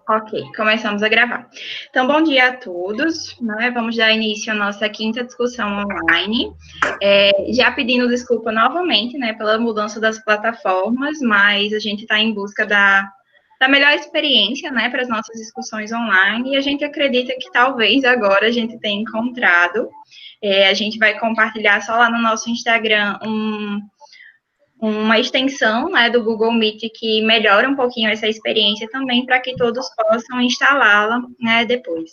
Ok, começamos a gravar. Então, bom dia a todos, né? Vamos dar início à nossa quinta discussão online. Já pedindo desculpa novamente, né, pela mudança das plataformas, mas a gente está em busca da melhor experiência, né, para as nossas discussões online, e a gente acredita que talvez agora a gente tenha encontrado. A gente vai compartilhar só lá no nosso Instagram uma extensão, né, do Google Meet que melhora um pouquinho essa experiência também para que todos possam instalá-la, né, depois.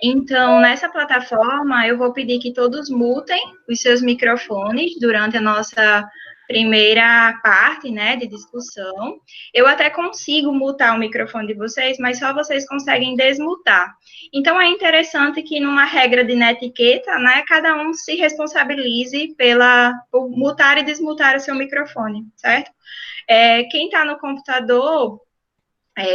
Então, nessa plataforma, eu vou pedir que todos mutem os seus microfones durante a nossa primeira parte, né, de discussão. Eu até consigo mutar o microfone de vocês, mas só vocês conseguem desmutar. Então, é interessante que, numa regra de netiqueta, né, cada um se responsabilize por mutar e desmutar o seu microfone, certo? Quem está no computador,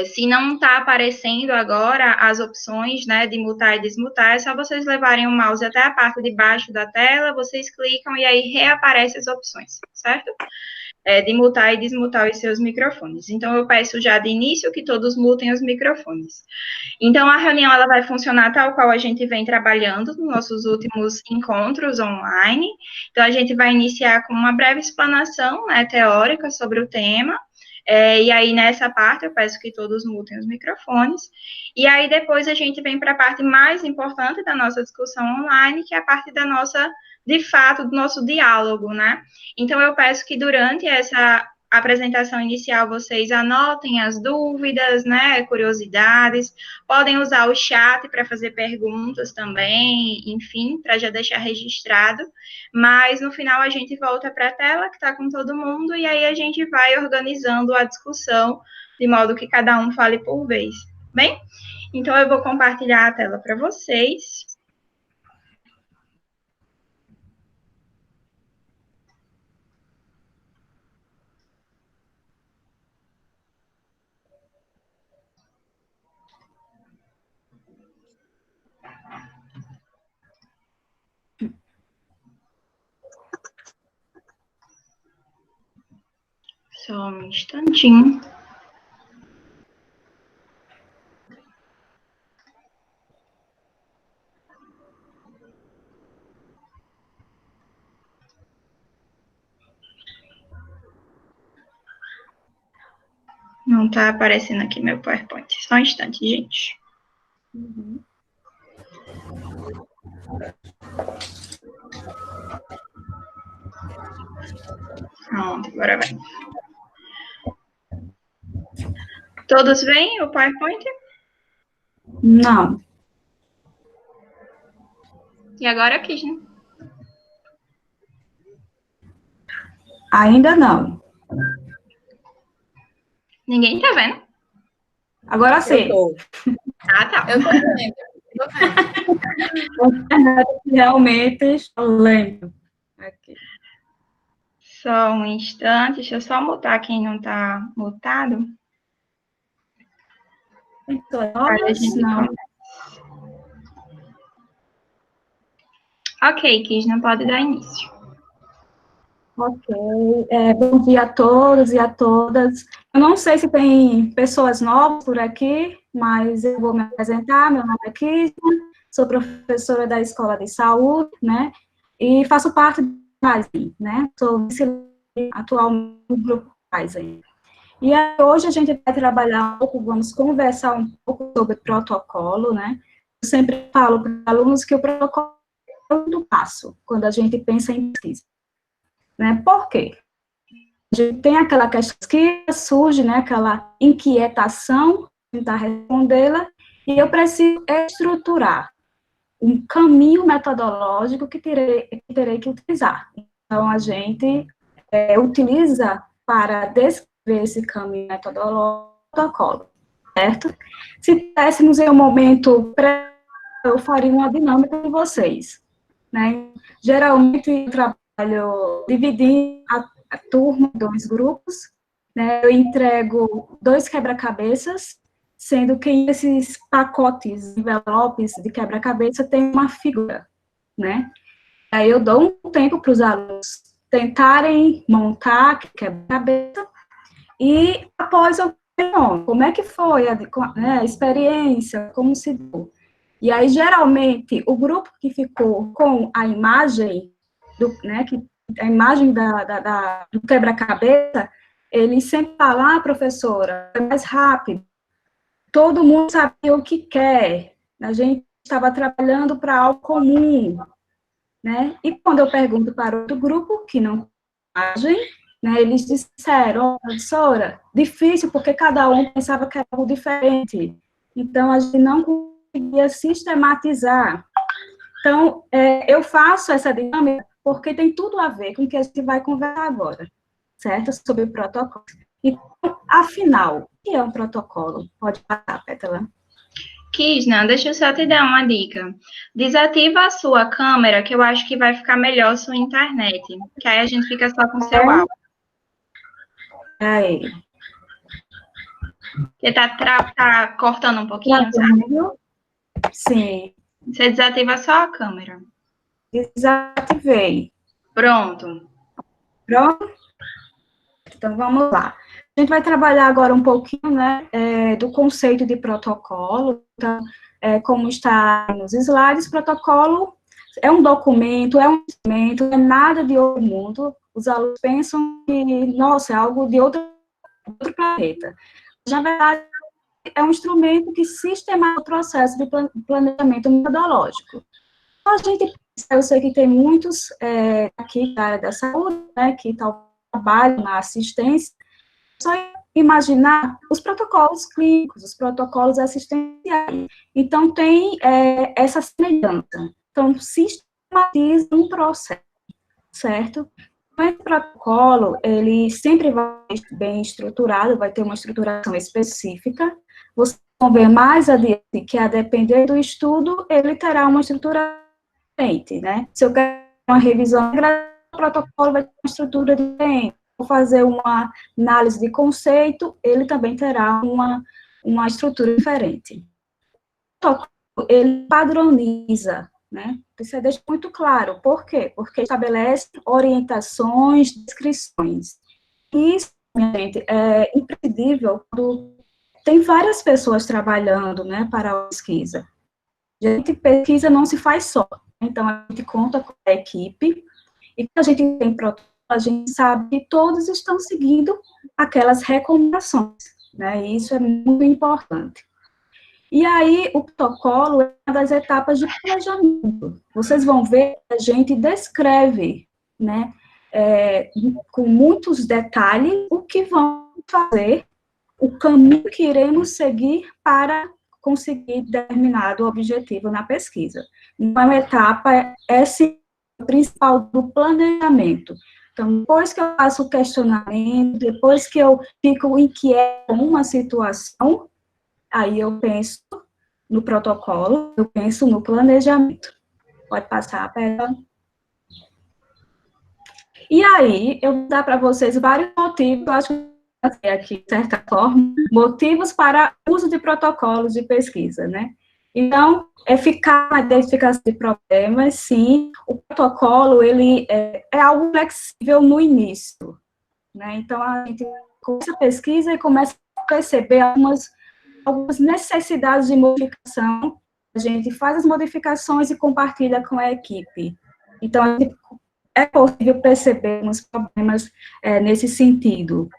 se não está aparecendo agora as opções, né, de mutar e desmutar, é só vocês levarem o mouse até a parte de baixo da tela, vocês clicam e aí reaparecem as opções, certo? De mutar e desmutar os seus microfones. Então, eu peço já de início que todos mutem os microfones. Então, a reunião ela vai funcionar tal qual a gente vem trabalhando nos nossos últimos encontros online. Então, a gente vai iniciar com uma breve explanação, né, teórica sobre o tema. E aí, nessa parte, eu peço que todos mutem os microfones. E aí, depois, a gente vem para a parte mais importante da nossa discussão online, que é a parte da nossa, de fato, do nosso diálogo, né? Então, eu peço que durante essa apresentação inicial vocês anotem as dúvidas, né, curiosidades, podem usar o chat para fazer perguntas também, enfim, para já deixar registrado, mas no final a gente volta para a tela que está com todo mundo e aí a gente vai organizando a discussão de modo que cada um fale por vez. Bem, então eu vou compartilhar a tela para vocês. Só um instantinho. Não está aparecendo aqui meu PowerPoint. Só um instante, gente. Pronto, agora vai. Todos veem o PowerPoint? Não. E agora aqui, né? Ainda não. Ninguém tá vendo? Agora sim. Ah, tá. Eu tô vendo. Realmente estou lendo. Aqui. Só um instante, deixa eu só mutar quem não tá mutado. Não. Ok, Kis, não pode dar início. Ok. Bom dia a todos e a todas. Eu não sei se tem pessoas novas por aqui, mas eu vou me apresentar. Meu nome é Kisna, sou professora da Escola de Saúde, né? E faço parte do Kaizen, né? Sou atualmente do grupo Kaizen. E hoje a gente vai trabalhar um pouco, vamos conversar um pouco sobre protocolo, né? Eu sempre falo para os alunos que o protocolo é um passo quando a gente pensa em pesquisa. Né? Por quê? A gente tem aquela questão que surge, né, aquela inquietação, tentar respondê-la, e eu preciso estruturar um caminho metodológico que terei que utilizar. Então, a gente utiliza para descrever esse caminho metodológico, protocolo, certo? Se tivéssemos em um momento eu faria uma dinâmica com vocês, né? Geralmente, eu trabalho dividindo a turma em 2 grupos, né? Eu entrego 2 quebra-cabeças, sendo que esses pacotes, envelopes de quebra-cabeça tem uma figura, né? Aí eu dou um tempo para os alunos tentarem montar quebra-cabeça e após como é que foi a experiência, como se deu. E aí, geralmente, o grupo que ficou com a imagem, a imagem do quebra-cabeça, ele sempre fala, professora, é mais rápido, todo mundo sabia o que quer, a gente estava trabalhando para algo comum, né? E quando eu pergunto para outro grupo, que não tem imagem, né, eles disseram, professora, difícil, porque cada um pensava que era algo diferente. Então, a gente não conseguia sistematizar. Então, eu faço essa dinâmica porque tem tudo a ver com o que a gente vai conversar agora, certo? Sobre o protocolo. Então, afinal, o que é um protocolo? Pode passar, Pétala. Kisna, deixa eu só te dar uma dica. Desativa a sua câmera, que eu acho que vai ficar melhor sua internet. Que aí a gente fica só com o seu áudio. Aí. Porque tá cortando um pouquinho, sabe? Sim. Você desativa só a câmera. Desativei. Pronto. Pronto? Então, vamos lá. A gente vai trabalhar agora um pouquinho, né, do conceito de protocolo. Então, como está nos slides, protocolo é um documento, é um instrumento, não é nada de outro mundo. Os alunos pensam que, nossa, é algo de outro planeta. Na verdade, é um instrumento que sistematiza o processo de planejamento metodológico. A gente, eu sei que tem muitos aqui da área da saúde, né, que trabalham na assistência, só imaginar os protocolos clínicos, os protocolos assistenciais. Então, tem essa semelhança. Então, sistematiza um processo, certo? Esse protocolo, ele sempre vai ser bem estruturado, vai ter uma estruturação específica. Vocês vão ver mais adiante que, a depender do estudo, ele terá uma estrutura diferente, né? Se eu quero uma revisão, o protocolo vai ter uma estrutura diferente. Vou fazer uma análise de conceito, ele também terá uma estrutura diferente. O protocolo, ele padroniza, né? Isso deixa muito claro. Por quê? Porque estabelece orientações, descrições. Isso, minha gente, é imprescindível quando tem várias pessoas trabalhando, né, para a pesquisa. A gente, pesquisa não se faz só. Então, a gente conta com a equipe, e quando a gente tem protocolo, a gente sabe que todos estão seguindo aquelas recomendações, né, e isso é muito importante. E aí, o protocolo é uma das etapas de planejamento. Vocês vão ver que a gente descreve, né, com muitos detalhes, o que vamos fazer, o caminho que iremos seguir para conseguir determinado objetivo na pesquisa. Então, a etapa principal do planejamento. Então, depois que eu faço o questionamento, depois que eu fico inquieto com uma situação, aí eu penso no protocolo, eu penso no planejamento. Pode passar, Pedro. E aí, eu vou dar para vocês vários motivos, eu acho que eu vou aqui, de certa forma, motivos para uso de protocolos de pesquisa, né? Então, eficaz na identificação de problemas, sim, o protocolo, ele é algo flexível no início, né? Então, a gente começa a pesquisa e começa a perceber algumas necessidades de modificação, a gente faz as modificações e compartilha com a equipe. Então, é possível percebermos problemas nesse sentido.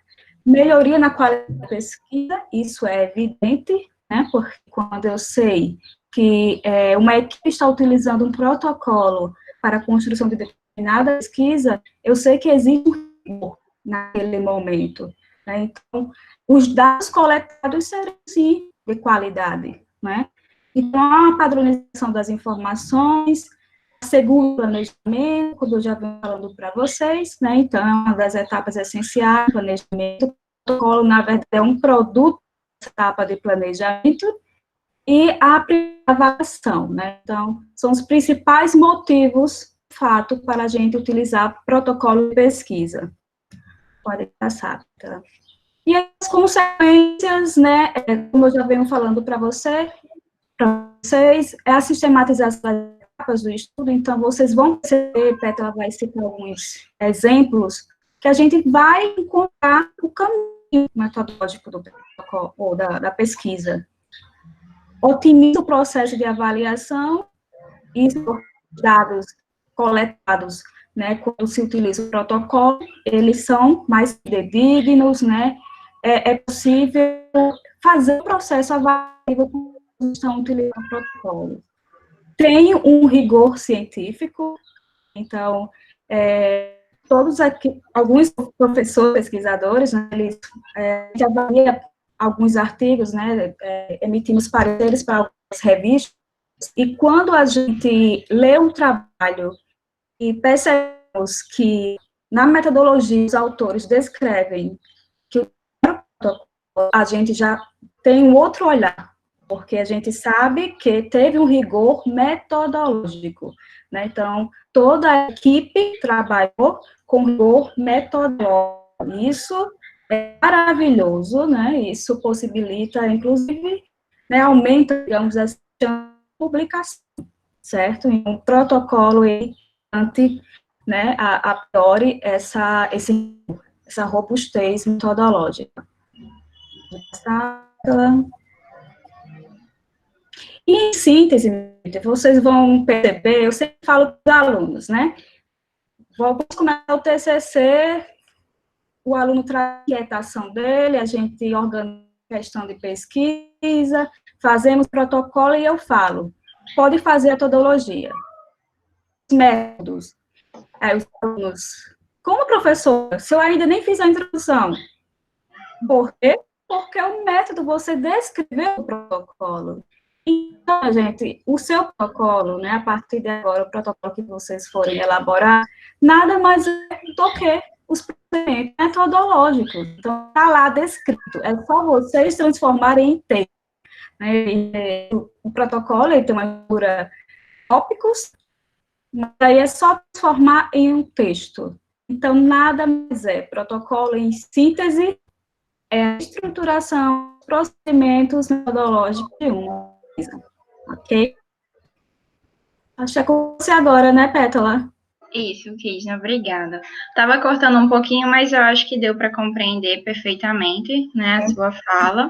Melhoria na qualidade da pesquisa, isso é evidente, né, porque quando eu sei que uma equipe está utilizando um protocolo para a construção de determinada pesquisa, eu sei que existe um rigor naquele momento, né? Então, os dados coletados serão, sim, de qualidade, né? Então, há uma padronização das informações, segundo o planejamento, como eu já venho falando para vocês, né? Então, é uma das etapas essenciais do planejamento. O protocolo, na verdade, é um produto dessa etapa de planejamento, e a avaliação, né? Então, são os principais motivos, de fato, para a gente utilizar protocolo de pesquisa. Pode passar, tá? E as consequências, né, como eu já venho falando para vocês, é a sistematização das etapas do estudo. Então, vocês vão perceber, Petra vai citar alguns exemplos, que a gente vai encontrar o caminho metodológico do protocolo, ou da pesquisa. Otimiza o processo de avaliação e os dados coletados, né, quando se utiliza o protocolo, eles são mais dignos, né, é possível fazer o processo avaliativo quando estão utilizando o protocolo. Tem um rigor científico, então, todos aqui, alguns professores, pesquisadores, né, eles avaliam alguns artigos, né, emitimos pareceres para algumas revistas, e quando a gente lê um trabalho e percebemos que, na metodologia, os autores descrevem que a gente já tem um outro olhar, porque a gente sabe que teve um rigor metodológico, né? Então, toda a equipe trabalhou com rigor metodológico. Isso é maravilhoso, né? Isso possibilita, inclusive, né, aumenta, digamos assim, a publicação, certo? E um protocolo ante, né, a priori, essa robustez metodológica. E, em síntese, vocês vão perceber, eu sempre falo para os alunos, né? Vamos começar o TCC, o aluno traz a inquietação dele, a gente organiza a questão de pesquisa, fazemos protocolo e eu falo, pode fazer a metodologia, métodos. Aí os alunos, como professor, se eu ainda nem fiz a introdução, por quê? Porque o método, você descreveu o protocolo. Então, gente, o seu protocolo, né, a partir de agora, o protocolo que vocês forem elaborar, nada mais é do que os procedimentos metodológicos. Então, está lá descrito, é só vocês transformarem em texto. Né? O protocolo, ele tem uma estrutura tópicos, mas aí é só transformar em um texto. Então, nada mais é. Protocolo, em síntese, é a estruturação, procedimentos metodológicos de uma coisa, ok? Acho que é com você agora, né, Pétala? Isso, Kisna, obrigada. Estava cortando um pouquinho, mas eu acho que deu para compreender perfeitamente, né, a sua fala.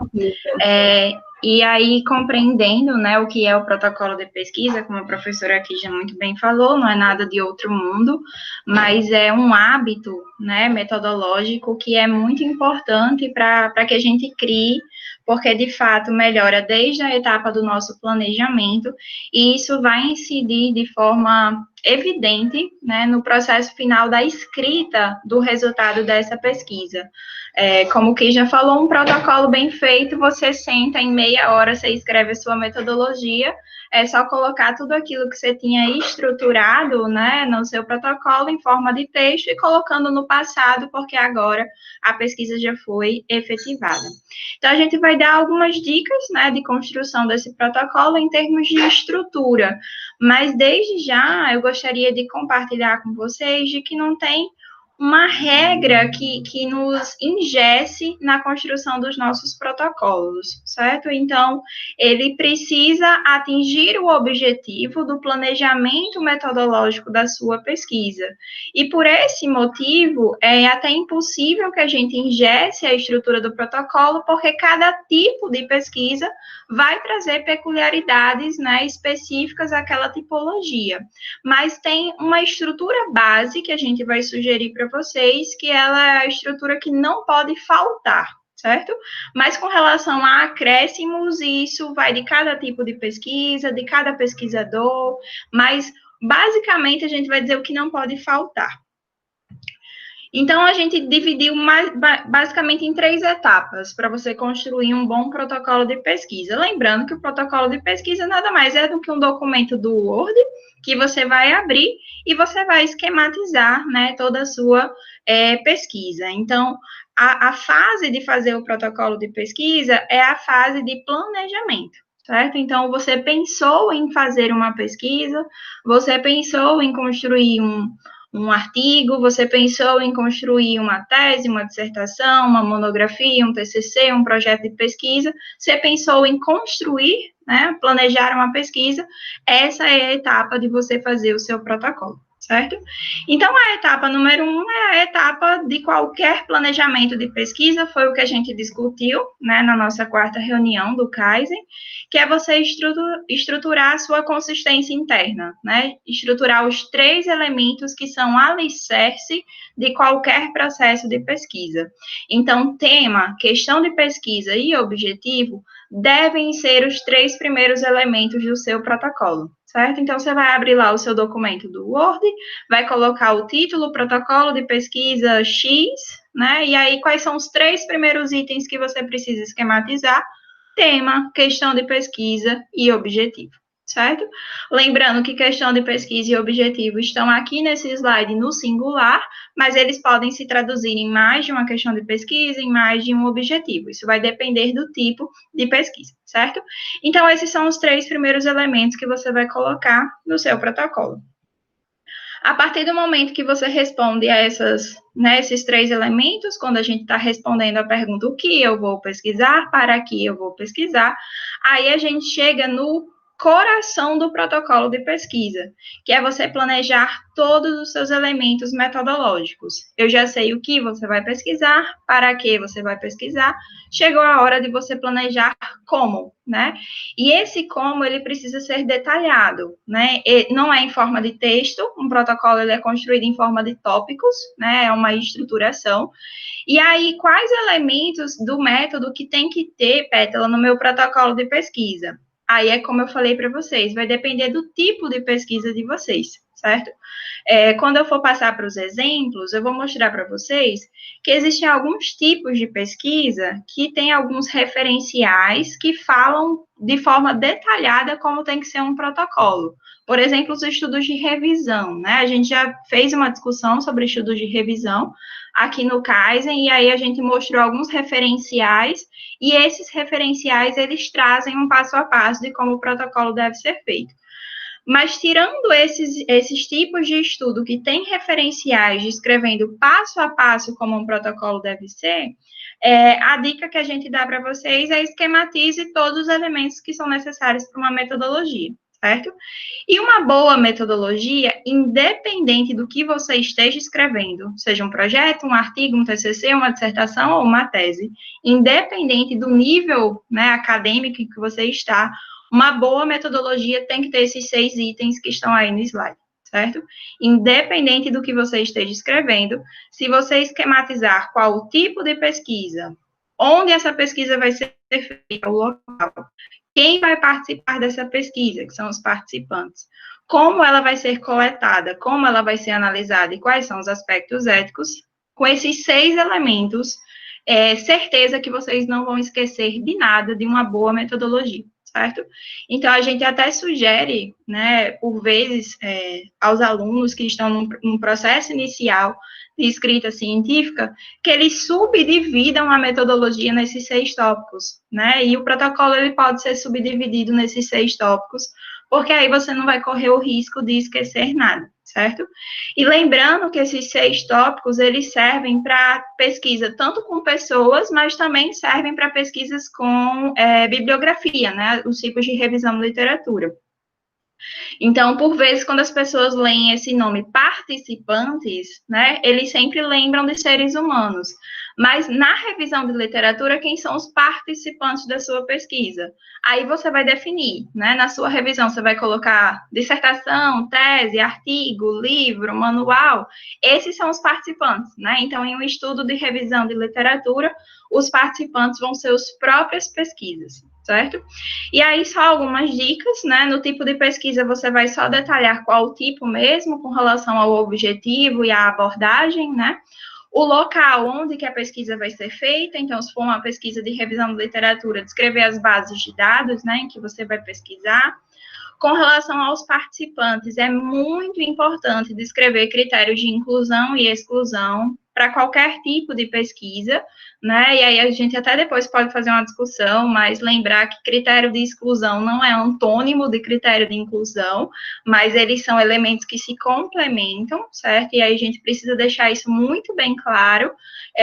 E aí, compreendendo, né, o que é o protocolo de pesquisa, como a professora aqui já muito bem falou, não é nada de outro mundo, mas é um hábito, né, metodológico que é muito importante para que a gente crie, porque, de fato, melhora desde a etapa do nosso planejamento, e isso vai incidir de forma evidente, né, no processo final da escrita do resultado dessa pesquisa. Como o Ki já falou, um protocolo bem feito, você senta em meia hora, você escreve a sua metodologia, é só colocar tudo aquilo que você tinha estruturado, né, no seu protocolo em forma de texto e colocando no passado, porque agora a pesquisa já foi efetivada. Então, a gente vai dar algumas dicas, né, de construção desse protocolo em termos de estrutura, mas desde já eu gostaria de compartilhar com vocês de que não tem uma regra que nos ingesse na construção dos nossos protocolos, certo? Então, ele precisa atingir o objetivo do planejamento metodológico da sua pesquisa. E por esse motivo, é até impossível que a gente ingesse a estrutura do protocolo, porque cada tipo de pesquisa vai trazer peculiaridades, né, específicas àquela tipologia. Mas tem uma estrutura base que a gente vai sugerir para vocês, que ela é a estrutura que não pode faltar, certo? Mas com relação a acréscimos, isso vai de cada tipo de pesquisa, de cada pesquisador, mas basicamente a gente vai dizer o que não pode faltar. Então, a gente dividiu basicamente em 3 etapas para você construir um bom protocolo de pesquisa. Lembrando que o protocolo de pesquisa nada mais é do que um documento do Word que você vai abrir e você vai esquematizar, né, toda a sua pesquisa. Então, a fase de fazer o protocolo de pesquisa é a fase de planejamento. Certo? Então, você pensou em fazer uma pesquisa, você pensou em construir um artigo, você pensou em construir uma tese, uma dissertação, uma monografia, um TCC, um projeto de pesquisa, você pensou em construir, né, planejar uma pesquisa, essa é a etapa de você fazer o seu protocolo, certo? Então, a etapa número 1 é a etapa de qualquer planejamento de pesquisa, foi o que a gente discutiu, né, na nossa 4ª reunião do Kaizen, que é você estruturar a sua consistência interna, né, estruturar os 3 elementos que são alicerce de qualquer processo de pesquisa. Então, tema, questão de pesquisa e objetivo devem ser os 3 primeiros elementos do seu protocolo, certo? Então, você vai abrir lá o seu documento do Word, vai colocar o título, protocolo de pesquisa X, né? E aí, quais são os 3 primeiros itens que você precisa esquematizar? Tema, questão de pesquisa e objetivo, certo? Lembrando que questão de pesquisa e objetivo estão aqui nesse slide no singular, mas eles podem se traduzir em mais de uma questão de pesquisa, em mais de um objetivo. Isso vai depender do tipo de pesquisa, certo? Então, esses são os 3 primeiros elementos que você vai colocar no seu protocolo. A partir do momento que você responde a esses 3 elementos, quando a gente está respondendo a pergunta o que eu vou pesquisar, para que eu vou pesquisar, aí a gente chega no coração do protocolo de pesquisa, que é você planejar todos os seus elementos metodológicos. Eu já sei o que você vai pesquisar, para que você vai pesquisar, chegou a hora de você planejar como, né? E esse como, ele precisa ser detalhado, né? Não é em forma de texto, um protocolo ele é construído em forma de tópicos, né? É uma estruturação. E aí, quais elementos do método que tem que ter, Pétala, no meu protocolo de pesquisa? Aí é como eu falei para vocês, vai depender do tipo de pesquisa de vocês, certo? Quando eu for passar para os exemplos, eu vou mostrar para vocês que existem alguns tipos de pesquisa que têm alguns referenciais que falam de forma detalhada como tem que ser um protocolo. Por exemplo, os estudos de revisão, né? A gente já fez uma discussão sobre estudos de revisão aqui no Kaizen, e aí a gente mostrou alguns referenciais, e esses referenciais, eles trazem um passo a passo de como o protocolo deve ser feito. Mas, tirando esses tipos de estudo que têm referenciais descrevendo passo a passo como um protocolo deve ser, a dica que a gente dá para vocês é esquematize todos os elementos que são necessários para uma metodologia, certo? E uma boa metodologia, independente do que você esteja escrevendo, seja um projeto, um artigo, um TCC, uma dissertação ou uma tese, independente do nível, né, acadêmico que você está, uma boa metodologia tem que ter esses 6 itens que estão aí no slide, certo? Independente do que você esteja escrevendo, se você esquematizar qual o tipo de pesquisa, onde essa pesquisa vai ser feita, o local, quem vai participar dessa pesquisa, que são os participantes, como ela vai ser coletada, como ela vai ser analisada e quais são os aspectos éticos, com esses 6 elementos, certeza que vocês não vão esquecer de nada de uma boa metodologia, certo? Então, a gente até sugere, né, por vezes, aos alunos que estão num processo inicial de escrita científica, que eles subdividam a metodologia nesses 6 tópicos, né? E o protocolo, ele pode ser subdividido nesses 6 tópicos, porque aí você não vai correr o risco de esquecer nada, certo? E lembrando que esses 6 tópicos, eles servem para pesquisa tanto com pessoas, mas também servem para pesquisas com bibliografia, né? Os tipos de revisão de literatura. Então, por vezes, quando as pessoas leem esse nome participantes, né, eles sempre lembram de seres humanos. Mas na revisão de literatura, quem são os participantes da sua pesquisa? Aí você vai definir, né? Na sua revisão, você vai colocar dissertação, tese, artigo, livro, manual. Esses são os participantes, né? Então, em um estudo de revisão de literatura, os participantes vão ser as próprias pesquisas, certo? E aí, só algumas dicas, né? No tipo de pesquisa, você vai só detalhar qual o tipo mesmo, com relação ao objetivo e à abordagem, né? O local onde que a pesquisa vai ser feita, então, se for uma pesquisa de revisão de literatura, descrever as bases de dados, né, em que você vai pesquisar. Com relação aos participantes, é muito importante descrever critérios de inclusão e exclusão para qualquer tipo de pesquisa, né? E aí a gente até depois pode fazer uma discussão, mas lembrar que critério de exclusão não é antônimo de critério de inclusão, mas eles são elementos que se complementam, certo? E aí a gente precisa deixar isso muito bem claro,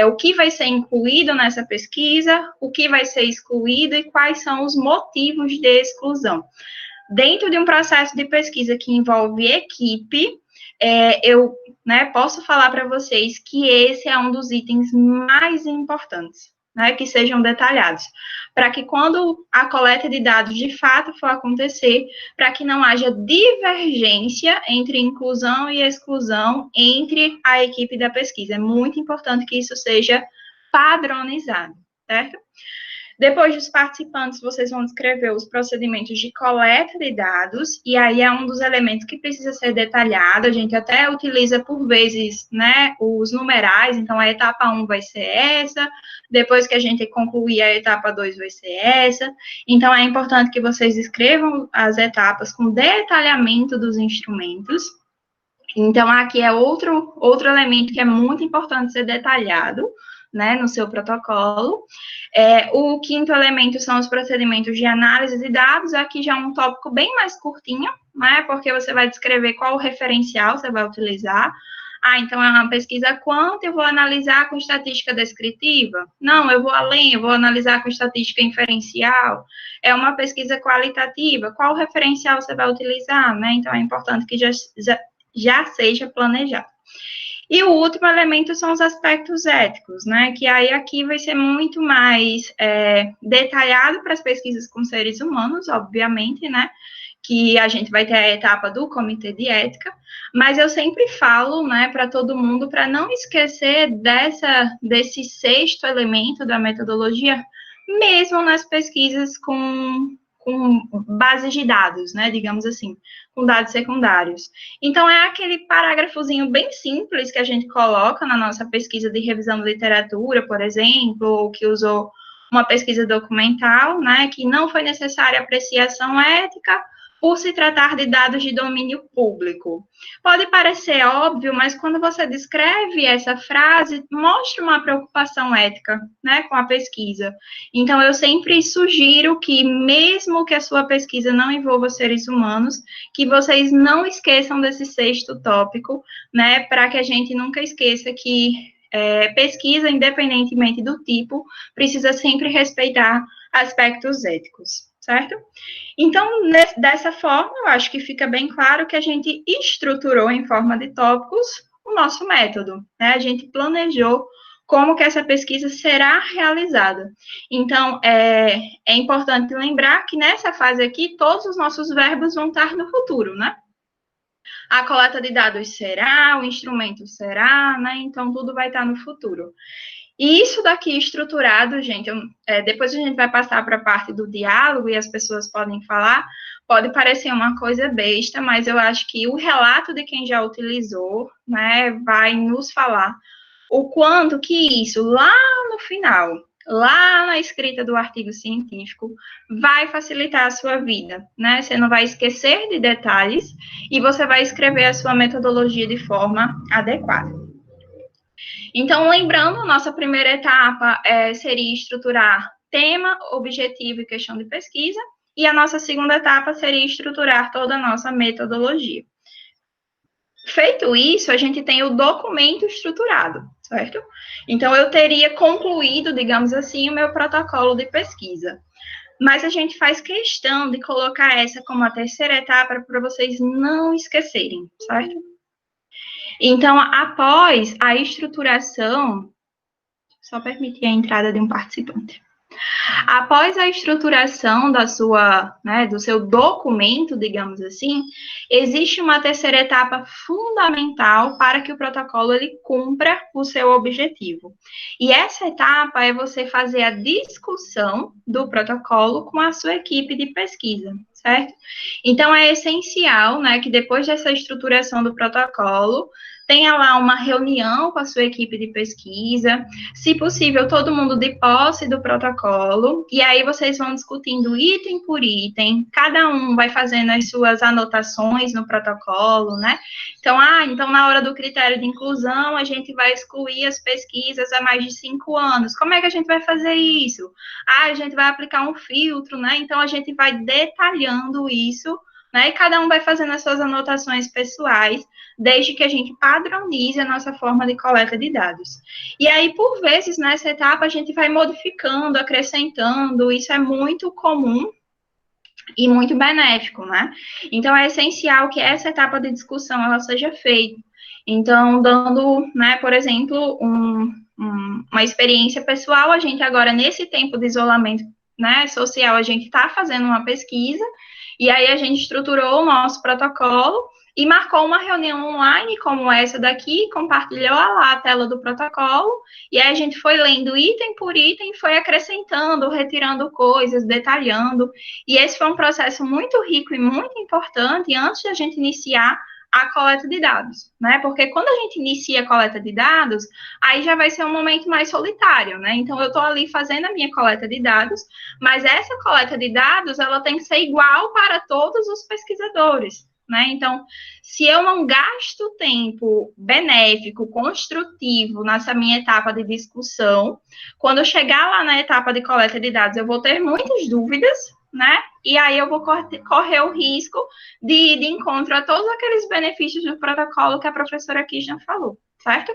o que vai ser incluído nessa pesquisa, o que vai ser excluído e quais são os motivos de exclusão. Dentro de um processo de pesquisa que envolve equipe, eu, né, posso falar para vocês que esse é um dos itens mais importantes, né, que sejam detalhados, para que quando a coleta de dados de fato for acontecer, para que não haja divergência entre inclusão e exclusão entre a equipe da pesquisa. É muito importante que isso seja padronizado, certo? Depois dos participantes, vocês vão descrever os procedimentos de coleta de dados, e aí é um dos elementos que precisa ser detalhado. A gente até utiliza, por vezes, né, os numerais, então a etapa 1 vai ser essa, depois que a gente concluir a etapa 2 vai ser essa. Então, é importante que vocês escrevam as etapas com detalhamento dos instrumentos. Então, aqui é outro elemento que é muito importante ser detalhado, né, no seu protocolo. O quinto elemento são os procedimentos de análise de dados. Aqui já é um tópico bem mais curtinho, né, porque você vai descrever qual referencial você vai utilizar. Então é uma pesquisa quant, eu vou analisar com estatística descritiva? Não, eu vou além, eu vou analisar com estatística inferencial. É uma pesquisa qualitativa, qual referencial você vai utilizar, né? Então é importante que já seja planejado. E o último elemento são os aspectos éticos, né? Que aí aqui vai ser muito mais detalhado para as pesquisas com seres humanos, obviamente, né? Que a gente vai ter a etapa do comitê de ética, mas eu sempre falo, né, para todo mundo, para não esquecer desse sexto elemento da metodologia, mesmo nas pesquisas com bases de dados, né, digamos assim, com dados secundários. Então, é aquele parágrafozinho bem simples que a gente coloca na nossa pesquisa de revisão de literatura, por exemplo, ou que usou uma pesquisa documental, né, que não foi necessária apreciação ética, por se tratar de dados de domínio público. Pode parecer óbvio, mas quando você descreve essa frase, mostra uma preocupação ética, né, com a pesquisa. Então, eu sempre sugiro que, mesmo que a sua pesquisa não envolva seres humanos, que vocês não esqueçam desse sexto tópico, né, para que a gente nunca esqueça que pesquisa, independentemente do tipo, precisa sempre respeitar aspectos éticos, certo? Então, dessa forma, eu acho que fica bem claro que a gente estruturou em forma de tópicos o nosso método, né? A gente planejou como que essa pesquisa será realizada. Então, é importante lembrar que nessa fase aqui, todos os nossos verbos vão estar no futuro, né? A coleta de dados será, o instrumento será, né? Então, tudo vai estar no futuro. E isso daqui estruturado, gente, depois a gente vai passar para a parte do diálogo e as pessoas podem falar, pode parecer uma coisa besta, mas eu acho que o relato de quem já utilizou, né, vai nos falar o quanto que isso, lá no final, lá na escrita do artigo científico, vai facilitar a sua vida, né? Você não vai esquecer de detalhes e você vai escrever a sua metodologia de forma adequada. Então, lembrando, nossa primeira etapa seria estruturar tema, objetivo e questão de pesquisa, e a nossa segunda etapa seria estruturar toda a nossa metodologia. Feito isso, a gente tem o documento estruturado, certo? Então, eu teria concluído, digamos assim, o meu protocolo de pesquisa. Mas a gente faz questão de colocar essa como a terceira etapa para vocês não esquecerem, certo? Então, após a estruturação, só permitir a entrada de um participante. Após a estruturação da sua, né, do seu documento, digamos assim, existe uma terceira etapa fundamental para que o protocolo ele cumpra o seu objetivo. E essa etapa é você fazer a discussão do protocolo com a sua equipe de pesquisa, certo? Então, é essencial, né, que depois dessa estruturação do protocolo, tenha lá uma reunião com a sua equipe de pesquisa, se possível, todo mundo de posse do protocolo, e aí vocês vão discutindo item por item, cada um vai fazendo as suas anotações no protocolo, né? Então na hora do critério de inclusão, a gente vai excluir as pesquisas há mais de 5 anos. Como é que a gente vai fazer isso? A gente vai aplicar um filtro, né? Então, a gente vai detalhando isso, né? E cada um vai fazendo as suas anotações pessoais, desde que a gente padronize a nossa forma de coleta de dados. E aí, por vezes, nessa etapa, a gente vai modificando, acrescentando, isso é muito comum e muito benéfico, né? Então, é essencial que essa etapa de discussão ela seja feita. Então, dando, né, por exemplo, uma experiência pessoal, a gente agora, nesse tempo de isolamento, né, social, a gente está fazendo uma pesquisa, e aí a gente estruturou o nosso protocolo e marcou uma reunião online, como essa daqui, compartilhou lá a tela do protocolo, e aí a gente foi lendo item por item, foi acrescentando, retirando coisas, detalhando, e esse foi um processo muito rico e muito importante antes da gente iniciar a coleta de dados, né? Porque quando a gente inicia a coleta de dados, aí já vai ser um momento mais solitário, né? Então, eu estou ali fazendo a minha coleta de dados, mas essa coleta de dados, ela tem que ser igual para todos os pesquisadores, né? Então, se eu não gasto tempo benéfico, construtivo nessa minha etapa de discussão, quando eu chegar lá na etapa de coleta de dados, eu vou ter muitas dúvidas, né? E aí eu vou correr o risco de ir de encontro a todos aqueles benefícios do protocolo que a professora aqui já falou, certo?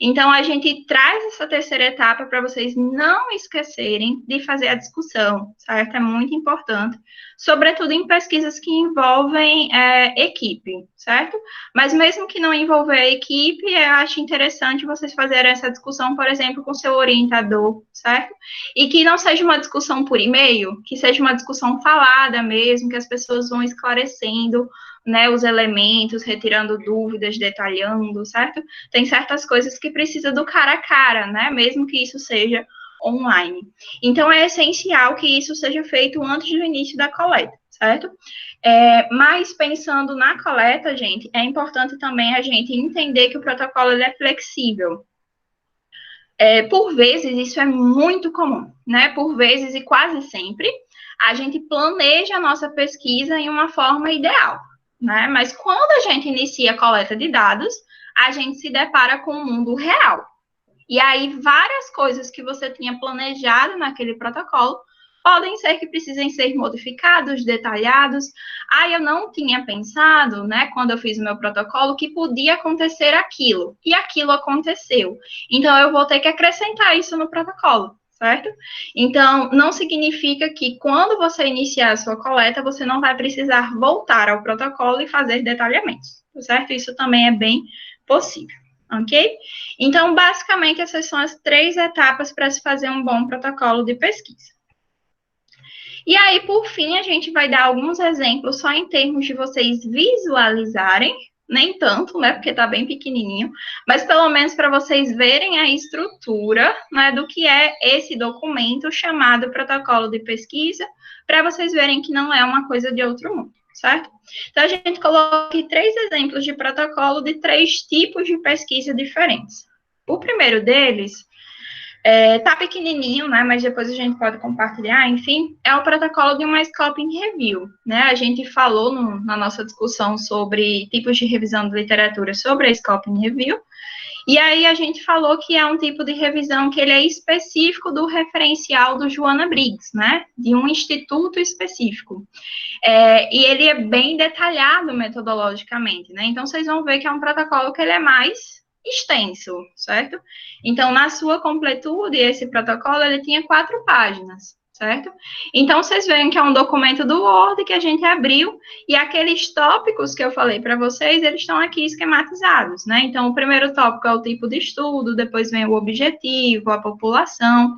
Então, a gente traz essa terceira etapa para vocês não esquecerem de fazer a discussão, certo? É muito importante, sobretudo em pesquisas que envolvem equipe, certo? Mas mesmo que não envolver a equipe, eu acho interessante vocês fazerem essa discussão, por exemplo, com seu orientador, certo? E que não seja uma discussão por e-mail, que seja uma discussão falada mesmo, que as pessoas vão esclarecendo, né, os elementos, retirando dúvidas, detalhando, certo? Tem certas coisas que precisa do cara a cara, né, mesmo que isso seja online. Então, é essencial que isso seja feito antes do início da coleta, certo? Mas pensando na coleta, gente, é importante também a gente entender que o protocolo ele é flexível. Por vezes, isso é muito comum, né? Por vezes e quase sempre, a gente planeja a nossa pesquisa em uma forma ideal, né? Mas quando a gente inicia a coleta de dados, a gente se depara com o mundo real. E aí, várias coisas que você tinha planejado naquele protocolo podem ser que precisem ser modificados, detalhados. Eu não tinha pensado, né, quando eu fiz o meu protocolo, que podia acontecer aquilo. E aquilo aconteceu. Então, eu vou ter que acrescentar isso no protocolo, certo? Então, não significa que quando você iniciar a sua coleta, você não vai precisar voltar ao protocolo e fazer detalhamentos, certo? Isso também é bem possível. Ok? Então, basicamente, essas são as 3 etapas para se fazer um bom protocolo de pesquisa. E aí, por fim, a gente vai dar alguns exemplos só em termos de vocês visualizarem, nem tanto, né, porque está bem pequenininho, mas pelo menos para vocês verem a estrutura, né, do que é esse documento chamado protocolo de pesquisa, para vocês verem que não é uma coisa de outro mundo, certo? Então, a gente coloca aqui 3 exemplos de protocolo de 3 tipos de pesquisa diferentes. O primeiro deles tá pequenininho, né, mas depois a gente pode compartilhar, enfim, é o protocolo de uma scoping review, né, a gente falou na nossa discussão sobre tipos de revisão de literatura sobre a scoping review, e aí a gente falou que é um tipo de revisão que ele é específico do referencial do Joanna Briggs, né, de um instituto específico, e ele é bem detalhado metodologicamente, né, então vocês vão ver que é um protocolo que ele é mais extenso, certo? Então, na sua completude, esse protocolo, ele tinha 4 páginas, certo? Então, vocês veem que é um documento do Word que a gente abriu, e aqueles tópicos que eu falei para vocês, eles estão aqui esquematizados, né? Então, o primeiro tópico é o tipo de estudo, depois vem o objetivo, a população.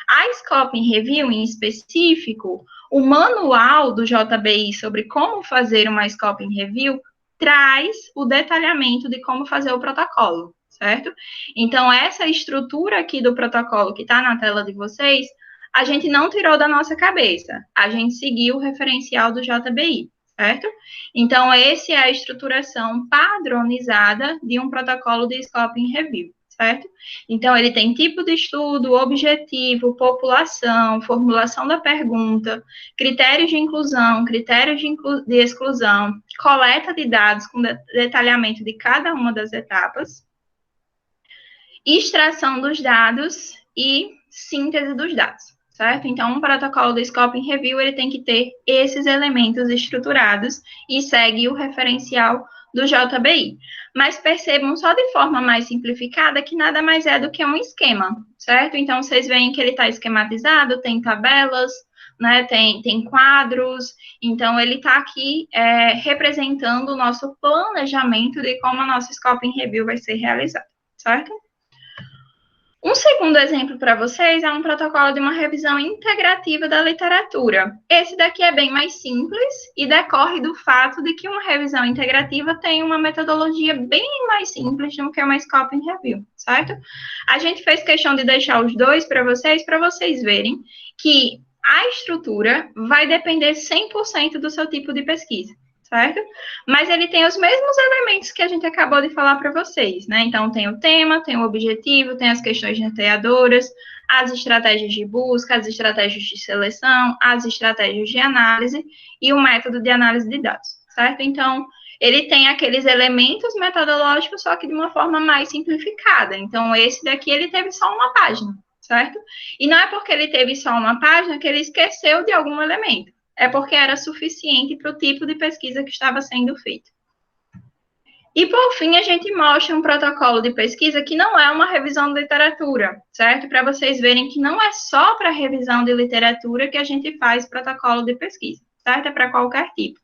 A Scoping Review, em específico, o manual do JBI sobre como fazer uma Scoping Review traz o detalhamento de como fazer o protocolo, certo? Então, essa estrutura aqui do protocolo que está na tela de vocês, a gente não tirou da nossa cabeça, a gente seguiu o referencial do JBI, certo? Então, essa é a estruturação padronizada de um protocolo de Scoping Review, certo? Então, ele tem tipo de estudo, objetivo, população, formulação da pergunta, critérios de inclusão, critérios de exclusão, coleta de dados com detalhamento de cada uma das etapas, extração dos dados e síntese dos dados, certo? Então, um protocolo de Scoping Review, ele tem que ter esses elementos estruturados e segue o referencial do JBI. Mas percebam só de forma mais simplificada que nada mais é do que um esquema, certo? Então, vocês veem que ele está esquematizado, tem tabelas, né, tem quadros, então ele está aqui representando o nosso planejamento de como a nossa Scoping Review vai ser realizada, certo? Um segundo exemplo para vocês é um protocolo de uma revisão integrativa da literatura. Esse daqui é bem mais simples e decorre do fato de que uma revisão integrativa tem uma metodologia bem mais simples do que uma Scoping Review, certo? A gente fez questão de deixar os dois para vocês verem que a estrutura vai depender 100% do seu tipo de pesquisa, certo? Mas ele tem os mesmos elementos que a gente acabou de falar para vocês, né? Então, tem o tema, tem o objetivo, tem as questões norteadoras, as estratégias de busca, as estratégias de seleção, as estratégias de análise e o método de análise de dados, certo? Então, ele tem aqueles elementos metodológicos, só que de uma forma mais simplificada. Então, esse daqui, ele teve só uma página, certo? E não é porque ele teve só uma página que ele esqueceu de algum elemento. É porque era suficiente para o tipo de pesquisa que estava sendo feita. E, por fim, a gente mostra um protocolo de pesquisa que não é uma revisão de literatura, certo? Para vocês verem que não é só para revisão de literatura que a gente faz protocolo de pesquisa, certo? É para qualquer tipo.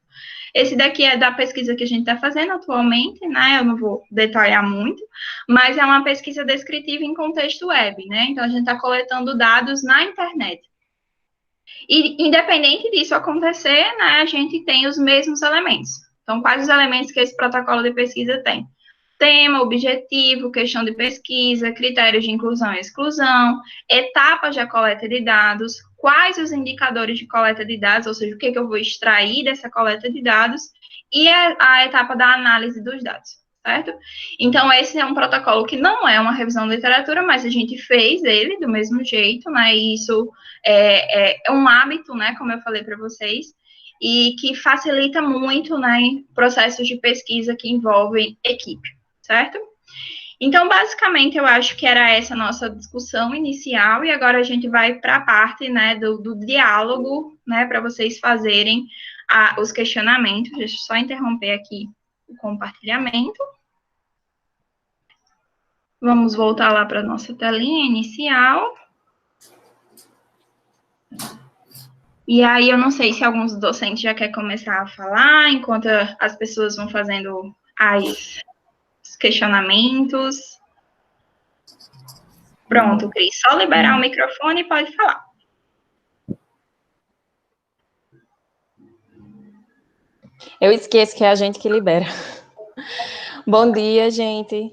Esse daqui é da pesquisa que a gente está fazendo atualmente, né? Eu não vou detalhar muito, mas é uma pesquisa descritiva em contexto web, né? Então, a gente está coletando dados na internet. E, independente disso acontecer, né, a gente tem os mesmos elementos. Então, quais os elementos que esse protocolo de pesquisa tem? Tema, objetivo, questão de pesquisa, critérios de inclusão e exclusão, etapas da coleta de dados, quais os indicadores de coleta de dados, ou seja, o que eu vou extrair dessa coleta de dados, e a etapa da análise dos dados, certo? Então, esse é um protocolo que não é uma revisão de literatura, mas a gente fez ele do mesmo jeito, né, e isso é um hábito, né, como eu falei para vocês, e que facilita muito, né, processos de pesquisa que envolvem equipe, certo? Então, basicamente, eu acho que era essa a nossa discussão inicial, e agora a gente vai para a parte, né, do diálogo, né, para vocês fazerem os questionamentos. Deixa eu só interromper aqui o compartilhamento. Vamos voltar lá para a nossa telinha inicial. E aí, eu não sei se alguns docentes já querem começar a falar, enquanto as pessoas vão fazendo os questionamentos. Pronto, Cris. Só liberar o microfone e pode falar. Eu esqueço que é a gente que libera. Bom dia, gente.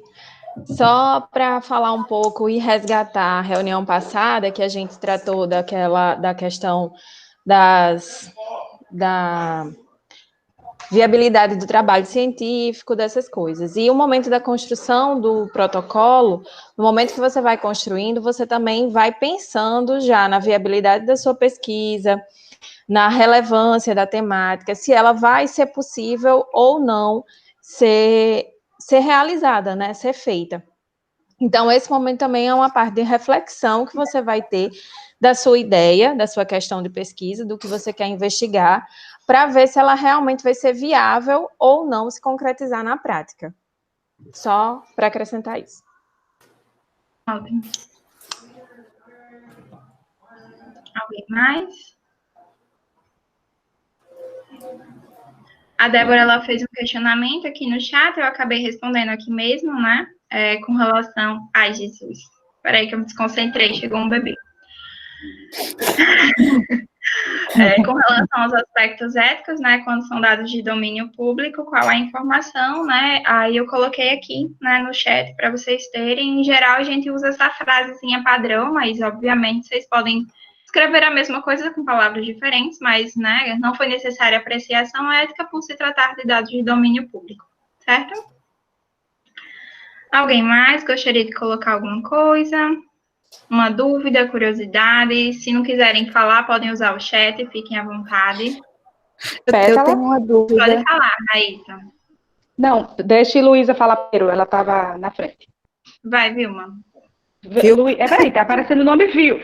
Só para falar um pouco e resgatar a reunião passada, que a gente tratou da questão da viabilidade do trabalho científico, dessas coisas. E o momento da construção do protocolo, no momento que você vai construindo, você também vai pensando já na viabilidade da sua pesquisa, na relevância da temática, se ela vai ser possível ou não ser realizada, né, ser feita. Então, esse momento também é uma parte de reflexão que você vai ter da sua ideia, da sua questão de pesquisa, do que você quer investigar, para ver se ela realmente vai ser viável ou não se concretizar na prática. Só para acrescentar isso. Alguém mais? A Débora, ela fez um questionamento aqui no chat, eu acabei respondendo aqui mesmo, né? Com relação... Ai, Jesus. Espera aí que eu me desconcentrei, chegou um bebê. Com relação aos aspectos éticos, né, quando são dados de domínio público, qual a informação, né, aí eu coloquei aqui, né, no chat para vocês terem. Em geral, a gente usa essa frasezinha padrão, mas, obviamente, vocês podem escrever a mesma coisa com palavras diferentes, mas, né, não foi necessária apreciação ética por se tratar de dados de domínio público, certo? Alguém mais gostaria de colocar alguma coisa? Uma dúvida, curiosidade? Se não quiserem falar, podem usar o chat, fiquem à vontade. Eu tenho uma dúvida. Pode falar, Raíssa. Não, deixa a Luísa falar primeiro, ela estava na frente. Vai, Vilma. Peraí, tá aparecendo o nome Vilma.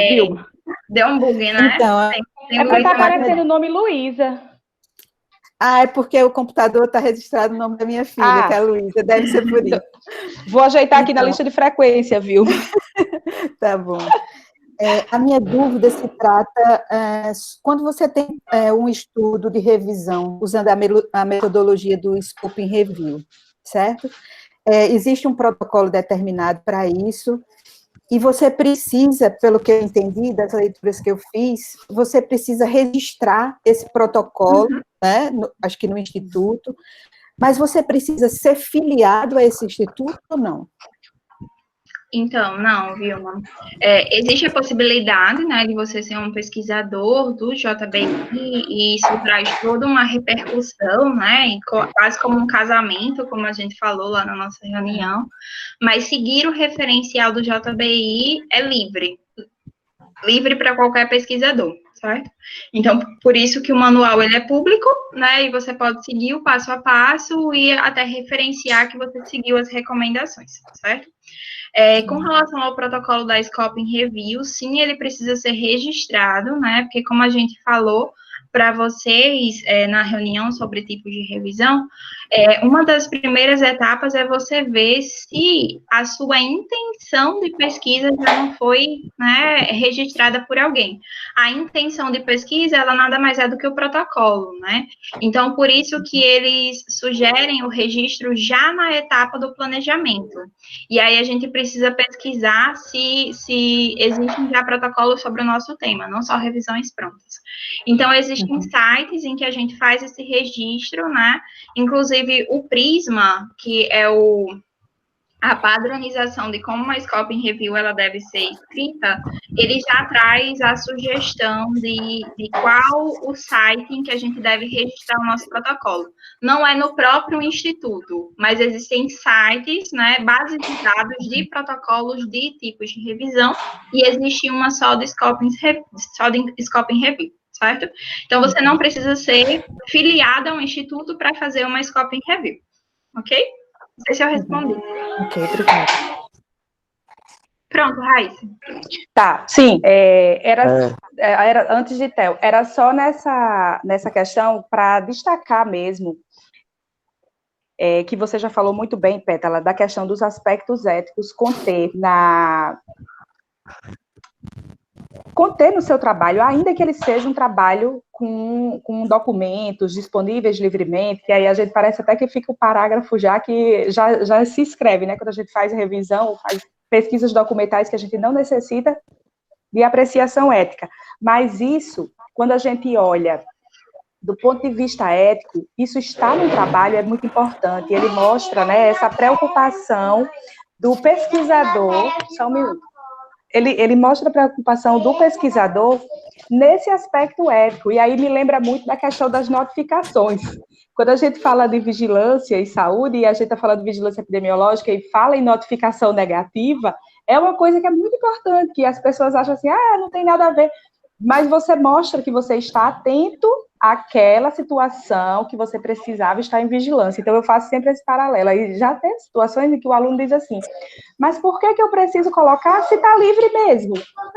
Vilma. Deu um bug, né? Então, tá aparecendo o nome Luísa. é porque o computador está registrado o nome da minha filha, que é a Luísa, deve ser por isso. Vou ajeitar aqui na lista de frequência, viu? Tá bom. A minha dúvida se trata, quando você tem um estudo de revisão, usando a metodologia do Scoping Review, certo? Existe um protocolo determinado para isso, e você precisa, pelo que eu entendi das leituras que eu fiz, você precisa registrar esse protocolo, né, acho que no Instituto, mas você precisa ser filiado a esse Instituto ou não? Então, não, Vilma. Existe a possibilidade, né, de você ser um pesquisador do JBI, e isso traz toda uma repercussão, né, quase como um casamento, como a gente falou lá na nossa reunião, mas seguir o referencial do JBI é livre para qualquer pesquisador, certo? Então, por isso que o manual ele é público, né, e você pode seguir o passo a passo e até referenciar que você seguiu as recomendações, certo? Com relação ao protocolo da Scoping Review, sim, ele precisa ser registrado, né, porque como a gente falou para vocês na reunião sobre tipos de revisão, uma das primeiras etapas é você ver se a sua intenção de pesquisa já não foi, né, registrada por alguém. A intenção de pesquisa, ela nada mais é do que o protocolo, né? Então, por isso que eles sugerem o registro já na etapa do planejamento. E aí a gente precisa pesquisar se existem já protocolos sobre o nosso tema, não só revisões prontas. Então, existem sites em que a gente faz esse registro, né? Inclusive, o Prisma, que é a padronização de como uma Scoping Review ela deve ser escrita, ele já traz a sugestão de qual o site em que a gente deve registrar o nosso protocolo. Não é no próprio instituto, mas existem sites, né, bases de dados de protocolos de tipos de revisão, e existe uma só de Scoping Review, certo? Então, você não precisa ser filiado a um instituto para fazer uma Scoping Review, ok? Não sei se eu respondi. Ok, obrigada. Pronto, Raíssa. Tá, sim, era antes de Theo, era só nessa questão para destacar mesmo, que você já falou muito bem, Pétala, da questão dos aspectos éticos conter no seu trabalho, ainda que ele seja um trabalho com documentos disponíveis livremente, que aí a gente parece até que fica o parágrafo que já se escreve, né, quando a gente faz revisão, faz pesquisas documentais que a gente não necessita de apreciação ética. Mas isso, quando a gente olha do ponto de vista ético, isso está no trabalho, é muito importante, ele mostra, né, essa preocupação do pesquisador, só um minuto, ele mostra a preocupação do pesquisador nesse aspecto ético, e aí me lembra muito da questão das notificações. Quando a gente fala de vigilância e saúde, e a gente está falando de vigilância epidemiológica e fala em notificação negativa, é uma coisa que é muito importante, que as pessoas acham assim, não tem nada a ver, mas você mostra que você está atento àquela situação que você precisava estar em vigilância. Então, eu faço sempre esse paralelo. Aí já tem situações em que o aluno diz assim, mas por que eu preciso colocar se está livre mesmo?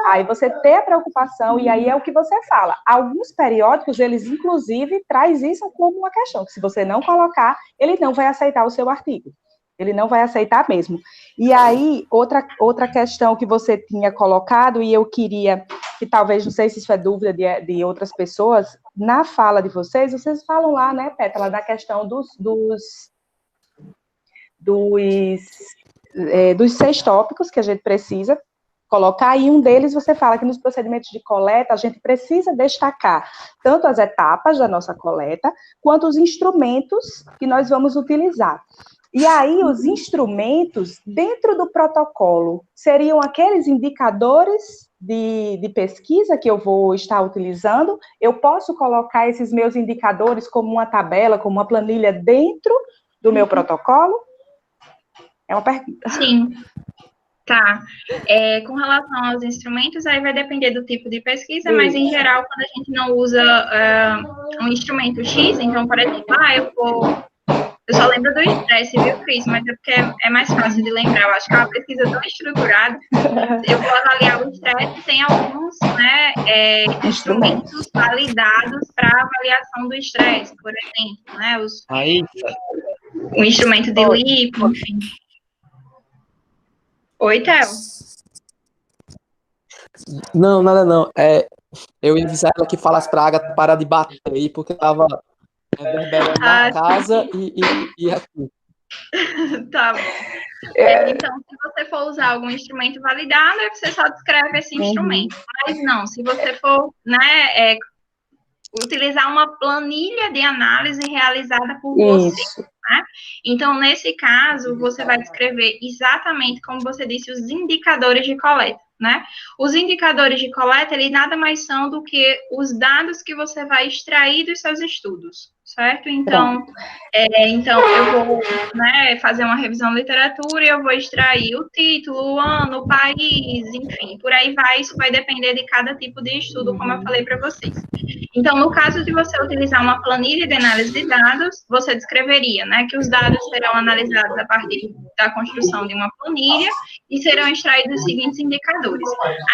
Aí você tem a preocupação, e aí é o que você fala. Alguns periódicos, eles, inclusive, traz isso como uma questão, que se você não colocar, ele não vai aceitar o seu artigo. Ele não vai aceitar mesmo. E aí, outra questão que você tinha colocado, e eu queria que talvez, não sei se isso é dúvida de outras pessoas, na fala de vocês falam lá, né, Pétala, da questão dos 6 tópicos que a gente precisa colocar, e um deles você fala que nos procedimentos de coleta a gente precisa destacar tanto as etapas da nossa coleta, quanto os instrumentos que nós vamos utilizar. E aí, os instrumentos, dentro do protocolo, seriam aqueles indicadores de pesquisa que eu vou estar utilizando? Eu posso colocar esses meus indicadores como uma tabela, como uma planilha dentro do meu protocolo? É uma pergunta. Sim. Tá. Com relação aos instrumentos, aí vai depender do tipo de pesquisa, mas em geral, quando a gente não usa um instrumento X, então, por exemplo, eu só lembro do estresse, viu, Cris? Mas é porque é mais fácil de lembrar. Eu acho que é uma pesquisa tão estruturada. Eu vou avaliar o estresse, tem alguns, né, instrumentos validados para avaliação do estresse, por exemplo, né? O instrumento de LIPO, enfim. Oi, Theo. Não, nada não. Eu ia avisar ela que falasse pra Agatha parar de bater aí, porque tava reverberando na casa e aqui. Tá bom. Então, se você for usar algum instrumento validado, aí você só descreve esse instrumento. Mas não, se você for, né, utilizar uma planilha de análise realizada por você. Isso. Né? Então, nesse caso, você vai descrever exatamente, como você disse, os indicadores de coleta. Né? Os indicadores de coleta, eles nada mais são do que os dados que você vai extrair dos seus estudos, certo? Então, eu vou, né, fazer uma revisão de literatura e eu vou extrair o título, o ano, o país, enfim, por aí vai, isso vai depender de cada tipo de estudo, como eu falei para vocês. Então, no caso de você utilizar uma planilha de análise de dados, você descreveria, né, que os dados serão analisados a partir da construção de uma planilha e serão extraídos os seguintes indicadores.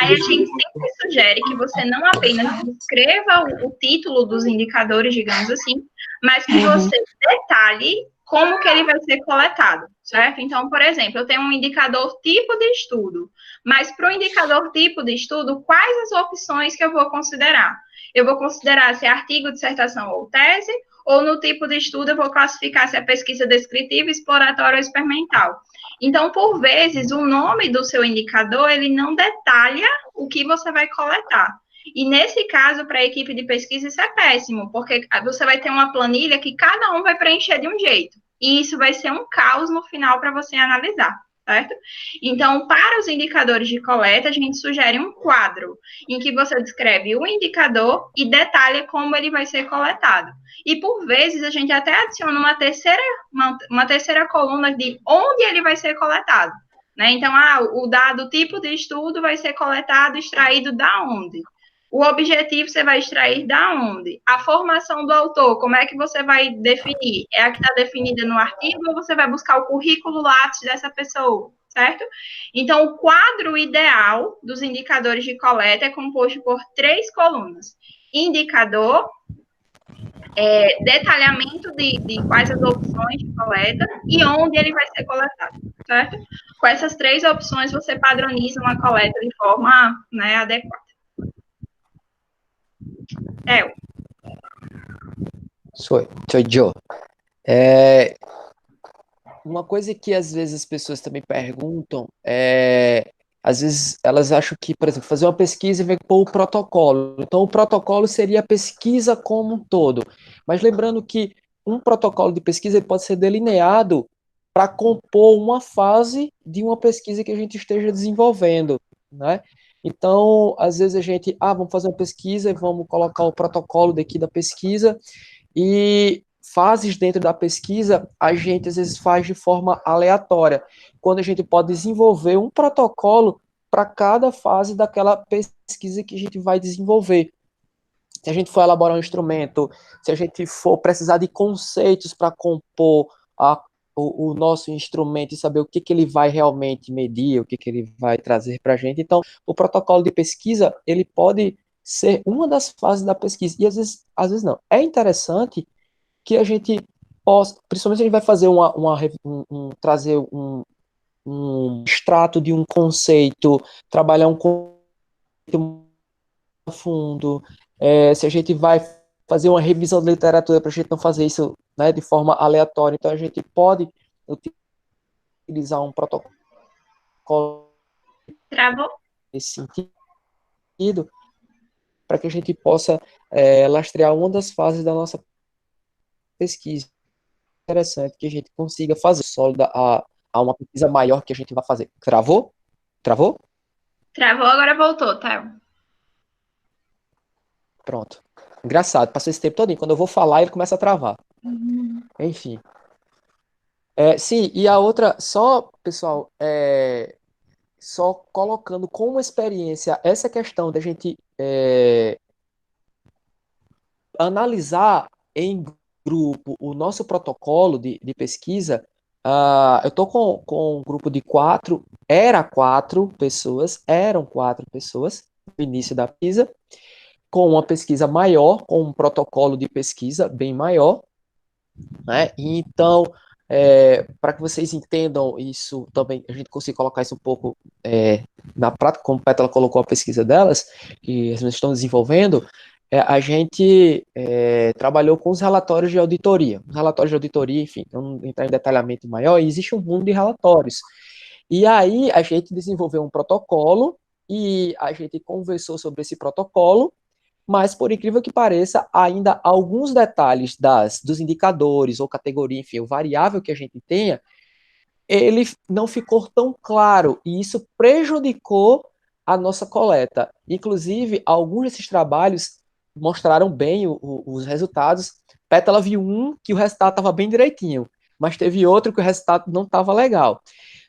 Aí a gente sempre sugere que você não apenas descreva o título dos indicadores, digamos assim, mas que você detalhe como que ele vai ser coletado, certo? Então, por exemplo, eu tenho um indicador tipo de estudo, mas para o indicador tipo de estudo, quais as opções que eu vou considerar? Eu vou considerar se é artigo, dissertação ou tese, ou no tipo de estudo eu vou classificar se é pesquisa descritiva, exploratória ou experimental. Então, por vezes, o nome do seu indicador, ele não detalha o que você vai coletar. E nesse caso, para a equipe de pesquisa, isso é péssimo, porque você vai ter uma planilha que cada um vai preencher de um jeito. E isso vai ser um caos no final para você analisar, certo? Então, para os indicadores de coleta, a gente sugere um quadro em que você descreve o indicador e detalha como ele vai ser coletado. E, por vezes, a gente até adiciona uma terceira coluna de onde ele vai ser coletado. Né? Então, o dado tipo de estudo vai ser coletado, extraído da onde? O objetivo você vai extrair da onde? A formação do autor, como é que você vai definir? É a que está definida no artigo ou você vai buscar o currículo Lattes dessa pessoa, certo? Então, o quadro ideal dos indicadores de coleta é composto por 3 colunas. Indicador, detalhamento de quais as opções de coleta e onde ele vai ser coletado, certo? Com essas 3 opções, você padroniza uma coleta de forma, né, adequada. Sou eu. Uma coisa que às vezes as pessoas também perguntam às vezes elas acham que, por exemplo, fazer uma pesquisa e vai pôr o protocolo. Então, o protocolo seria a pesquisa como um todo. Mas lembrando que um protocolo de pesquisa ele pode ser delineado para compor uma fase de uma pesquisa que a gente esteja desenvolvendo, né? Então, às vezes a gente, vamos fazer uma pesquisa e vamos colocar o protocolo daqui da pesquisa e fases dentro da pesquisa a gente às vezes faz de forma aleatória, quando a gente pode desenvolver um protocolo para cada fase daquela pesquisa que a gente vai desenvolver. Se a gente for elaborar um instrumento, se a gente for precisar de conceitos para compor o nosso instrumento e saber o que ele vai realmente medir, o que ele vai trazer para a gente. Então, o protocolo de pesquisa, ele pode ser uma das fases da pesquisa, e às vezes não. É interessante que a gente possa, principalmente se a gente vai fazer trazer um extrato de um conceito, trabalhar um conceito fundo, se a gente vai fazer uma revisão de literatura para a gente não fazer isso, né, de forma aleatória, então a gente pode utilizar um protocolo nesse sentido, para que a gente possa lastrear uma das fases da nossa pesquisa. Interessante que a gente consiga fazer sólida a uma pesquisa maior que a gente vai fazer. Travou? Travou? Travou, agora voltou, tá? Pronto. Engraçado, passou esse tempo todo. Quando eu vou falar, ele começa a travar. Enfim. Sim, e a outra, só, pessoal, só colocando como experiência essa questão da gente analisar em grupo o nosso protocolo de pesquisa. Eu estou com um grupo de 4, eram 4 pessoas no início da pesquisa, com uma pesquisa maior, com um protocolo de pesquisa bem maior, né? Então, para que vocês entendam isso também, a gente consiga colocar isso um pouco na prática, como a Pétala colocou a pesquisa delas, que as meninas estão desenvolvendo, a gente trabalhou com os relatórios de auditoria. Os relatórios de auditoria, enfim, não entrar em detalhamento maior, existe um mundo de relatórios. E aí a gente desenvolveu um protocolo e a gente conversou sobre esse protocolo, mas, por incrível que pareça, ainda alguns detalhes dos indicadores ou categoria, enfim, o variável que a gente tenha, ele não ficou tão claro, e isso prejudicou a nossa coleta. Inclusive, alguns desses trabalhos mostraram bem os resultados. Pétala viu um que o resultado estava bem direitinho, mas teve outro que o resultado não estava legal.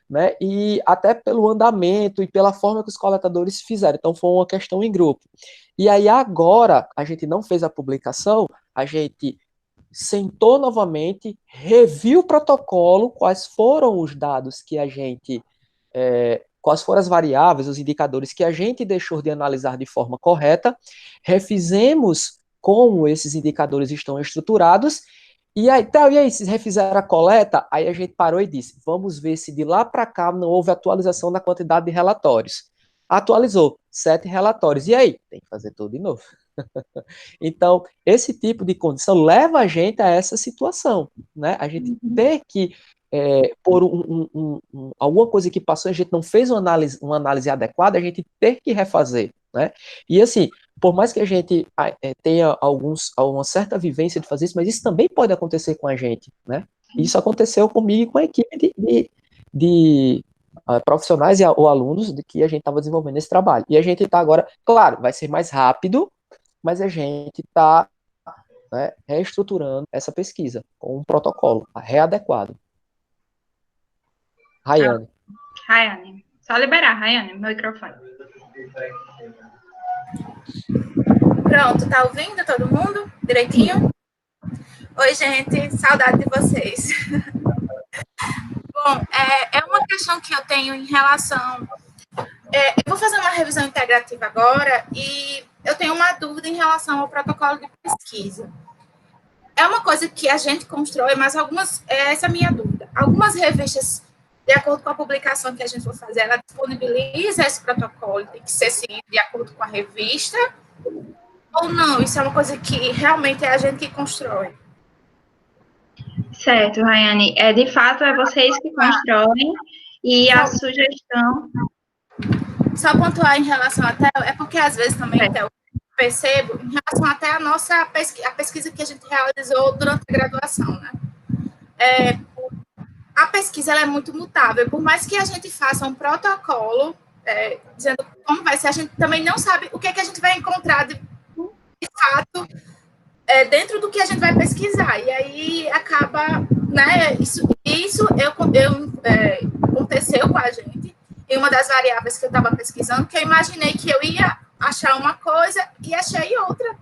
Né? E até pelo andamento e pela forma que os coletadores fizeram. Então, foi uma questão em grupo. E aí, agora, a gente não fez a publicação, a gente sentou novamente, reviu o protocolo, quais foram os dados que a gente, quais foram as variáveis, os indicadores que a gente deixou de analisar de forma correta, refizemos como esses indicadores estão estruturados, e aí, se refizeram a coleta, aí a gente parou e disse, vamos ver se de lá para cá não houve atualização na quantidade de relatórios. Atualizou, 7 relatórios. E aí? Tem que fazer tudo de novo. Então, esse tipo de condição leva a gente a essa situação, né? A gente ter que, por alguma coisa que passou, a gente não fez uma análise adequada, a gente ter que refazer, né? E assim, por mais que a gente tenha uma certa vivência de fazer isso, mas isso também pode acontecer com a gente, né? Isso aconteceu comigo e com a equipe de profissionais ou alunos de que a gente estava desenvolvendo esse trabalho. E a gente está agora, claro, vai ser mais rápido, mas a gente está, né, reestruturando essa pesquisa com um protocolo readequado. Rayane. Rayane. Só liberar, Rayane, meu microfone. Pronto, tá ouvindo todo mundo direitinho? Oi, gente, saudade de vocês. Bom, é uma questão que eu tenho em relação... eu vou fazer uma revisão integrativa agora e eu tenho uma dúvida em relação ao protocolo de pesquisa. É uma coisa que a gente constrói, mas essa é a minha dúvida. Algumas revistas, de acordo com a publicação que a gente for fazer, ela disponibiliza esse protocolo, tem que ser seguido de acordo com a revista, ou não? Isso é uma coisa que realmente é a gente que constrói. Certo, Rayane. De fato, é vocês que constroem e a sugestão... Só pontuar em relação até... É porque, às vezes, também eu percebo, em relação até a pesquisa que a gente realizou durante a graduação, né? A pesquisa ela é muito mutável. Por mais que a gente faça um protocolo, dizendo como vai ser, a gente também não sabe o que é que a gente vai encontrar de fato dentro do que a gente vai pesquisar. E aí acaba, né? Isso aconteceu com a gente. E uma das variáveis que eu estava pesquisando, que eu imaginei que eu ia achar uma coisa e achei outra,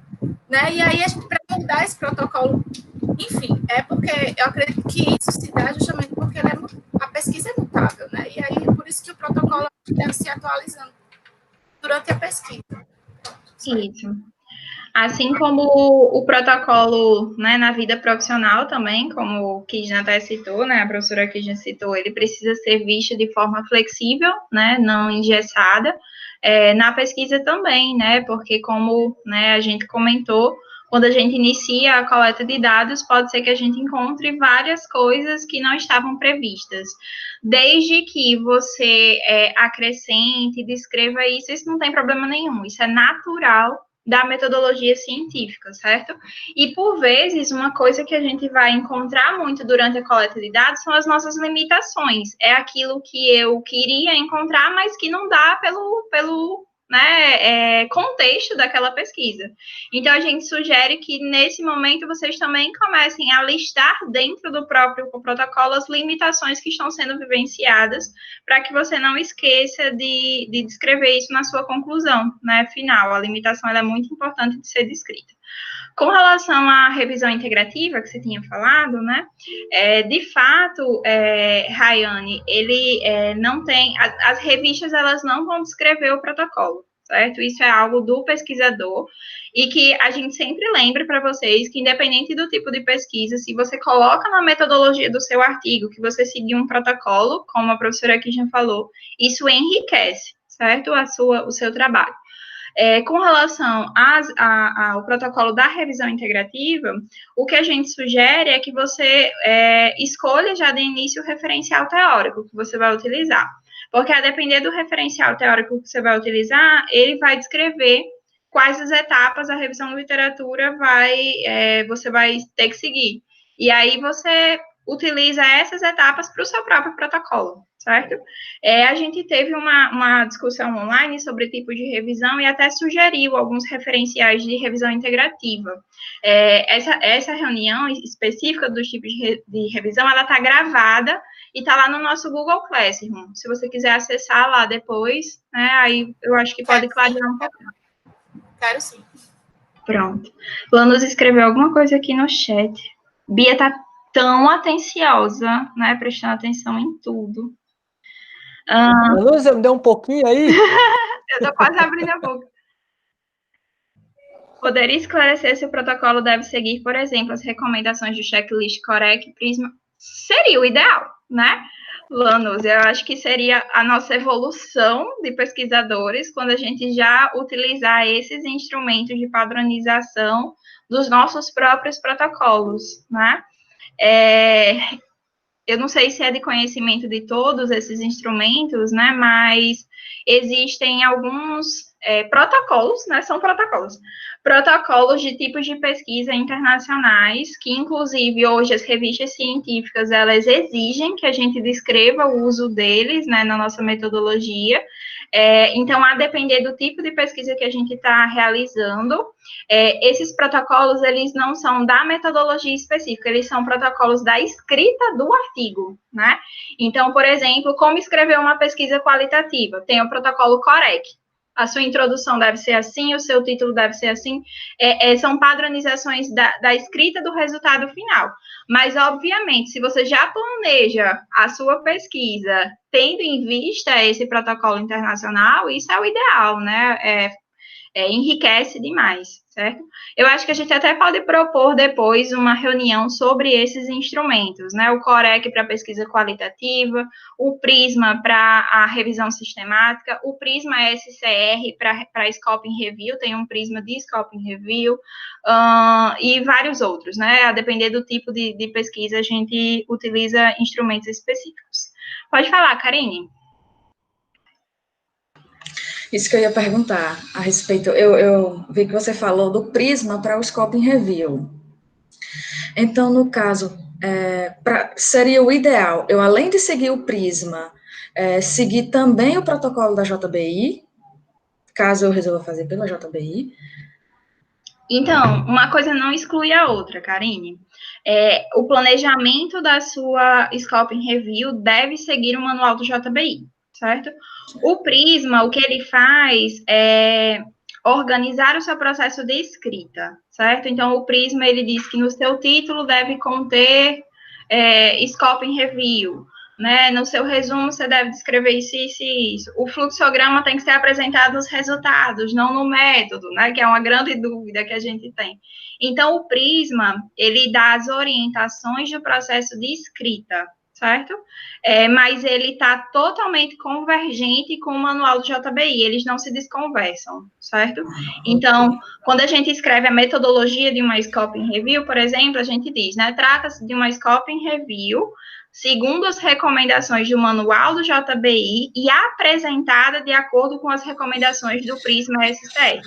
né? E aí a gente, para mudar esse protocolo, enfim, porque eu acredito que isso se dá justamente porque a pesquisa é mutável, né? E aí é por isso que o protocolo deve se atualizando durante a pesquisa. Isso. Assim como o protocolo, né, na vida profissional também, como o Kijna até citou, né, a professora Kijna citou, ele precisa ser visto de forma flexível, né, não engessada, na pesquisa também, né, porque como, né, a gente comentou, quando a gente inicia a coleta de dados, pode ser que a gente encontre várias coisas que não estavam previstas. Desde que você acrescente, descreva isso não tem problema nenhum, isso é natural da metodologia científica, certo? E, por vezes, uma coisa que a gente vai encontrar muito durante a coleta de dados são as nossas limitações. É aquilo que eu queria encontrar, mas que não dá pelo contexto daquela pesquisa. Então, a gente sugere que, nesse momento, vocês também comecem a listar dentro do próprio protocolo as limitações que estão sendo vivenciadas, para que você não esqueça de descrever isso na sua conclusão, né, final. A limitação ela é muito importante de ser descrita. Com relação à revisão integrativa, que você tinha falado, né, de fato, Rayane, ele não tem... As revistas, elas não vão descrever o protocolo, certo? Isso é algo do pesquisador, e que a gente sempre lembra para vocês que, independente do tipo de pesquisa, se você coloca na metodologia do seu artigo que você seguiu um protocolo, como a professora aqui já falou, isso enriquece, certo? O seu trabalho. Com relação ao protocolo da revisão integrativa, o que a gente sugere é que você escolha já de início o referencial teórico que você vai utilizar, porque a depender do referencial teórico que você vai utilizar, ele vai descrever quais as etapas a revisão de literatura você vai ter que seguir. E aí você utiliza essas etapas para o seu próprio protocolo, certo? A gente teve uma discussão online sobre tipo de revisão e até sugeriu alguns referenciais de revisão integrativa. Essa reunião específica dos tipos de revisão, ela está gravada e está lá no nosso Google Classroom. Se você quiser acessar lá depois, né, aí eu acho que pode clarear um pouquinho. Quero sim. Pronto. Lanús escreveu alguma coisa aqui no chat. Bia está tão atenciosa, né, prestando atenção em tudo. Lanús, me deu um pouquinho aí? Eu tô quase abrindo a boca. Poderia esclarecer se o protocolo deve seguir, por exemplo, as recomendações do checklist Corec, Prisma? Seria o ideal, né, Lanús? Eu acho que seria a nossa evolução de pesquisadores quando a gente já utilizar esses instrumentos de padronização dos nossos próprios protocolos, né? Eu não sei se é de conhecimento de todos esses instrumentos, né, mas existem alguns protocolos, né, são protocolos de tipos de pesquisa internacionais, que inclusive hoje as revistas científicas, elas exigem que a gente descreva o uso deles, né, na nossa metodologia. Então, a depender do tipo de pesquisa que a gente está realizando, esses protocolos, eles não são da metodologia específica, eles são protocolos da escrita do artigo, né? Então, por exemplo, como escrever uma pesquisa qualitativa? Tem o protocolo Corec. A sua introdução deve ser assim, o seu título deve ser assim, são padronizações da escrita do resultado final. Mas, obviamente, se você já planeja a sua pesquisa tendo em vista esse protocolo internacional, isso é o ideal, né? Enriquece demais, certo? Eu acho que a gente até pode propor depois uma reunião sobre esses instrumentos, né? O Corec para pesquisa qualitativa, o Prisma para a revisão sistemática, o Prisma SCR para Scoping Review, tem um Prisma de Scoping Review, e vários outros, né? A depender do tipo de pesquisa, a gente utiliza instrumentos específicos. Pode falar, Karine. Isso que eu ia perguntar a respeito. Eu vi que você falou do Prisma para o Scoping Review. Então, no caso, seria o ideal, eu além de seguir o Prisma, seguir também o protocolo da JBI, caso eu resolva fazer pela JBI. Então, uma coisa não exclui a outra, Karine. O planejamento da sua Scoping Review deve seguir o manual do JBI, certo? O Prisma, o que ele faz é organizar o seu processo de escrita, certo? Então, o Prisma, ele diz que no seu título deve conter Scoping Review, né? No seu resumo, você deve descrever isso, isso e isso. O fluxograma tem que ser apresentado nos resultados, não no método, né? Que é uma grande dúvida que a gente tem. Então, o Prisma, ele dá as orientações do processo de escrita, certo? Mas ele está totalmente convergente com o manual do JBI, eles não se desconversam, certo? Então, quando a gente escreve a metodologia de uma Scoping Review, por exemplo, a gente diz, né, trata-se de uma Scoping Review segundo as recomendações do manual do JBI e apresentada de acordo com as recomendações do Prisma SCR.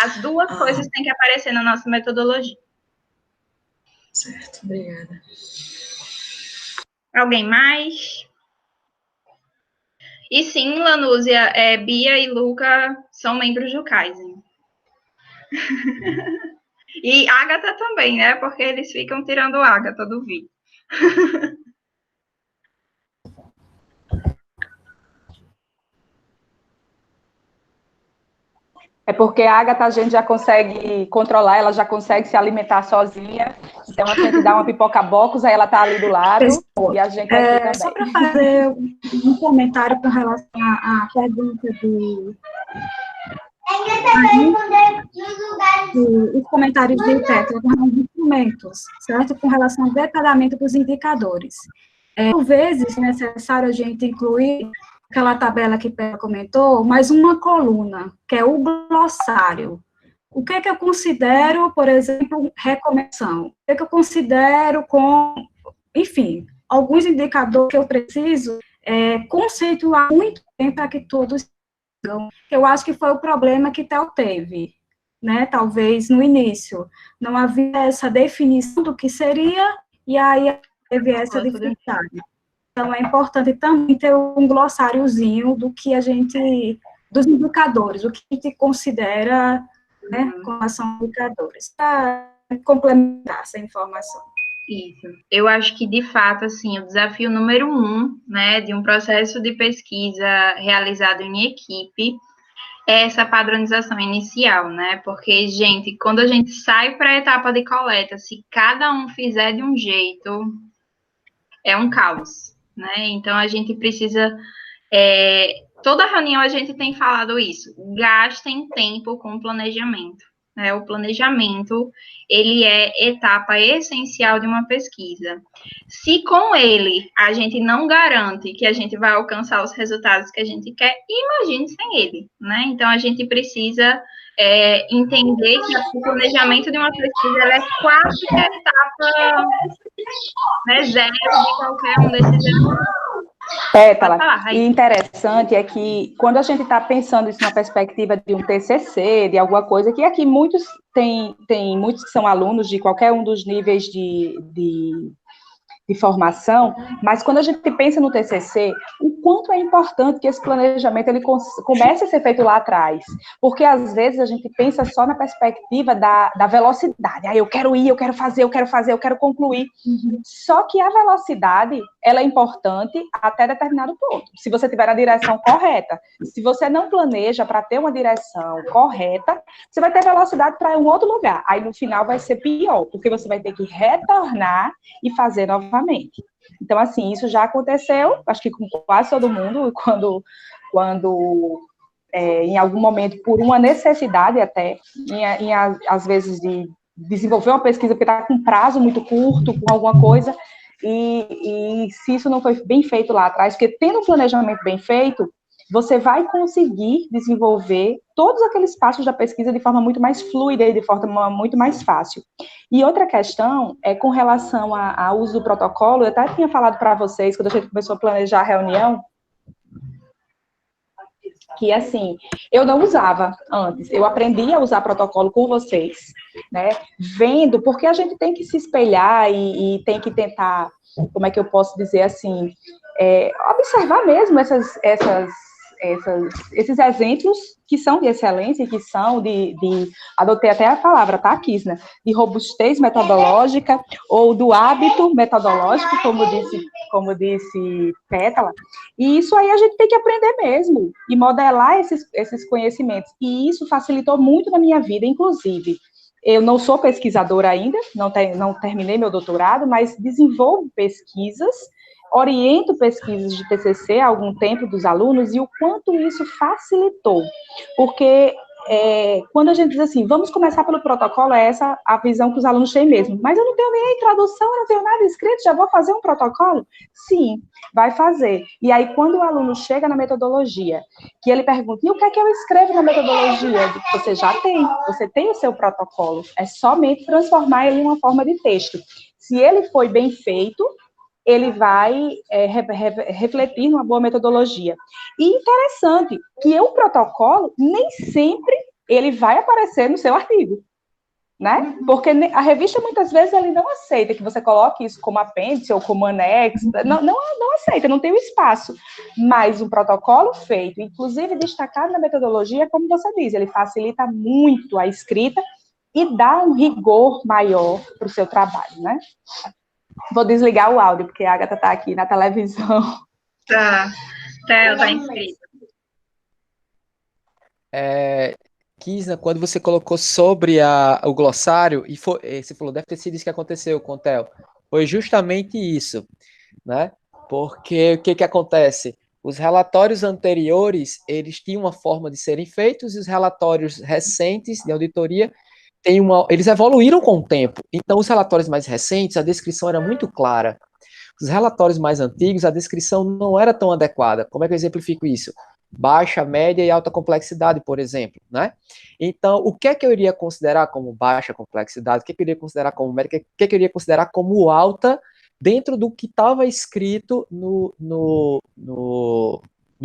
As duas coisas têm que aparecer na nossa metodologia. Certo, obrigada. Alguém mais? E sim, Lanúzia, Bia e Luca são membros do Kaizen. E Agatha também, né? Porque eles ficam tirando Agatha do vídeo. É porque a Agatha a gente já consegue controlar, ela já consegue se alimentar sozinha. Então, a gente dá uma pipoca-bocos, aí ela está ali do lado, e a gente aqui também. Só para fazer um comentário com relação à pergunta os comentários de Petra com relação aos instrumentos, certo? Com relação ao detalhamento dos indicadores. Por vezes, é necessário a gente incluir aquela tabela que Pela comentou, mais uma coluna, que é o glossário. O que é que eu considero, por exemplo, recomendação? O que é que eu considero enfim, alguns indicadores que eu preciso conceituar muito bem para que todos sigam. Eu acho que foi o problema que Theo teve, né? Talvez no início não havia essa definição do que seria, e aí teve essa dificuldade. Então, é importante também ter um glossáriozinho dos indicadores, o que a gente considera, né, com relação a indicadores, para complementar essa informação. Isso. Eu acho que, de fato, assim, o desafio número 1, né, de um processo de pesquisa realizado em equipe é essa padronização inicial, né? Porque, gente, quando a gente sai para a etapa de coleta, se cada um fizer de um jeito, é um caos, né? Então, a gente precisa... toda reunião a gente tem falado isso. Gastem tempo com planejamento. Né? O planejamento, ele é etapa essencial de uma pesquisa. Se com ele a gente não garante que a gente vai alcançar os resultados que a gente quer, imagine sem ele, né? Então, a gente precisa entender que o planejamento de uma pesquisa ela é quase que a etapa, né, zero de qualquer um desses Pétala, e interessante é que quando a gente está pensando isso na perspectiva de um TCC, de alguma coisa, que aqui muitos muitos que são alunos de qualquer um dos níveis de formação, mas quando a gente pensa no TCC, o quanto é importante que esse planejamento ele comece a ser feito lá atrás, porque às vezes a gente pensa só na perspectiva da velocidade, eu quero ir, eu quero fazer, eu quero concluir, só que a velocidade, ela é importante até determinado ponto, se você tiver a direção correta, se você não planeja para ter uma direção correta, você vai ter velocidade para um outro lugar, aí no final vai ser pior, porque você vai ter que retornar e fazer novamente. Então, assim, isso já aconteceu, acho que com quase todo mundo, quando em algum momento, por uma necessidade até, às vezes, de desenvolver uma pesquisa porque está com um prazo muito curto, com alguma coisa, e se isso não foi bem feito lá atrás, porque tendo um planejamento bem feito, você vai conseguir desenvolver todos aqueles passos da pesquisa de forma muito mais fluida e de forma muito mais fácil. E outra questão é com relação ao uso do protocolo, eu até tinha falado para vocês, quando a gente começou a planejar a reunião, que, assim, eu não usava antes, eu aprendi a usar protocolo com vocês, né, vendo, porque a gente tem que se espelhar e tem que tentar, como é que eu posso dizer assim, observar mesmo esses exemplos que são de excelência e que são adotei até a palavra, tá, Kisna, de robustez metodológica ou do hábito metodológico, como disse Pétala, e isso aí a gente tem que aprender mesmo, e modelar esses conhecimentos, e isso facilitou muito na minha vida, inclusive, eu não sou pesquisadora ainda, não terminei meu doutorado, mas desenvolvo pesquisas, oriento pesquisas de TCC há algum tempo dos alunos e o quanto isso facilitou, porque quando a gente diz assim, vamos começar pelo protocolo, é essa a visão que os alunos têm mesmo, mas eu não tenho nem a introdução, eu não tenho nada escrito, já vou fazer um protocolo? Sim, vai fazer. E aí, quando o aluno chega na metodologia, que ele pergunta, e o que é que eu escrevo na metodologia? Você já tem, você tem o seu protocolo, é somente transformar ele em uma forma de texto. Se ele foi bem feito, ele vai refletir numa boa metodologia. E interessante que o protocolo, nem sempre ele vai aparecer no seu artigo, né? Porque a revista, muitas vezes, ele não aceita que você coloque isso como apêndice ou como anexo, não aceita, não tem o espaço. Mas um protocolo feito, inclusive destacado na metodologia, como você diz, ele facilita muito a escrita e dá um rigor maior para o seu trabalho, né? Vou desligar o áudio, porque a Agatha está aqui na televisão. Tá, ela está inscrita. Kisna, quando você colocou sobre o glossário, e você falou, deve ter sido isso que aconteceu com o Theo, foi justamente isso, né? Porque o que acontece? Os relatórios anteriores, eles tinham uma forma de serem feitos, e os relatórios recentes de auditoria eles evoluíram com o tempo. Então, os relatórios mais recentes, a descrição era muito clara. Os relatórios mais antigos, a descrição não era tão adequada. Como é que eu exemplifico isso? Baixa, média e alta complexidade, por exemplo, né? Então, o que é que eu iria considerar como baixa complexidade? O que é que eu iria considerar como média? O que é que eu iria considerar como alta dentro do que estava escrito nos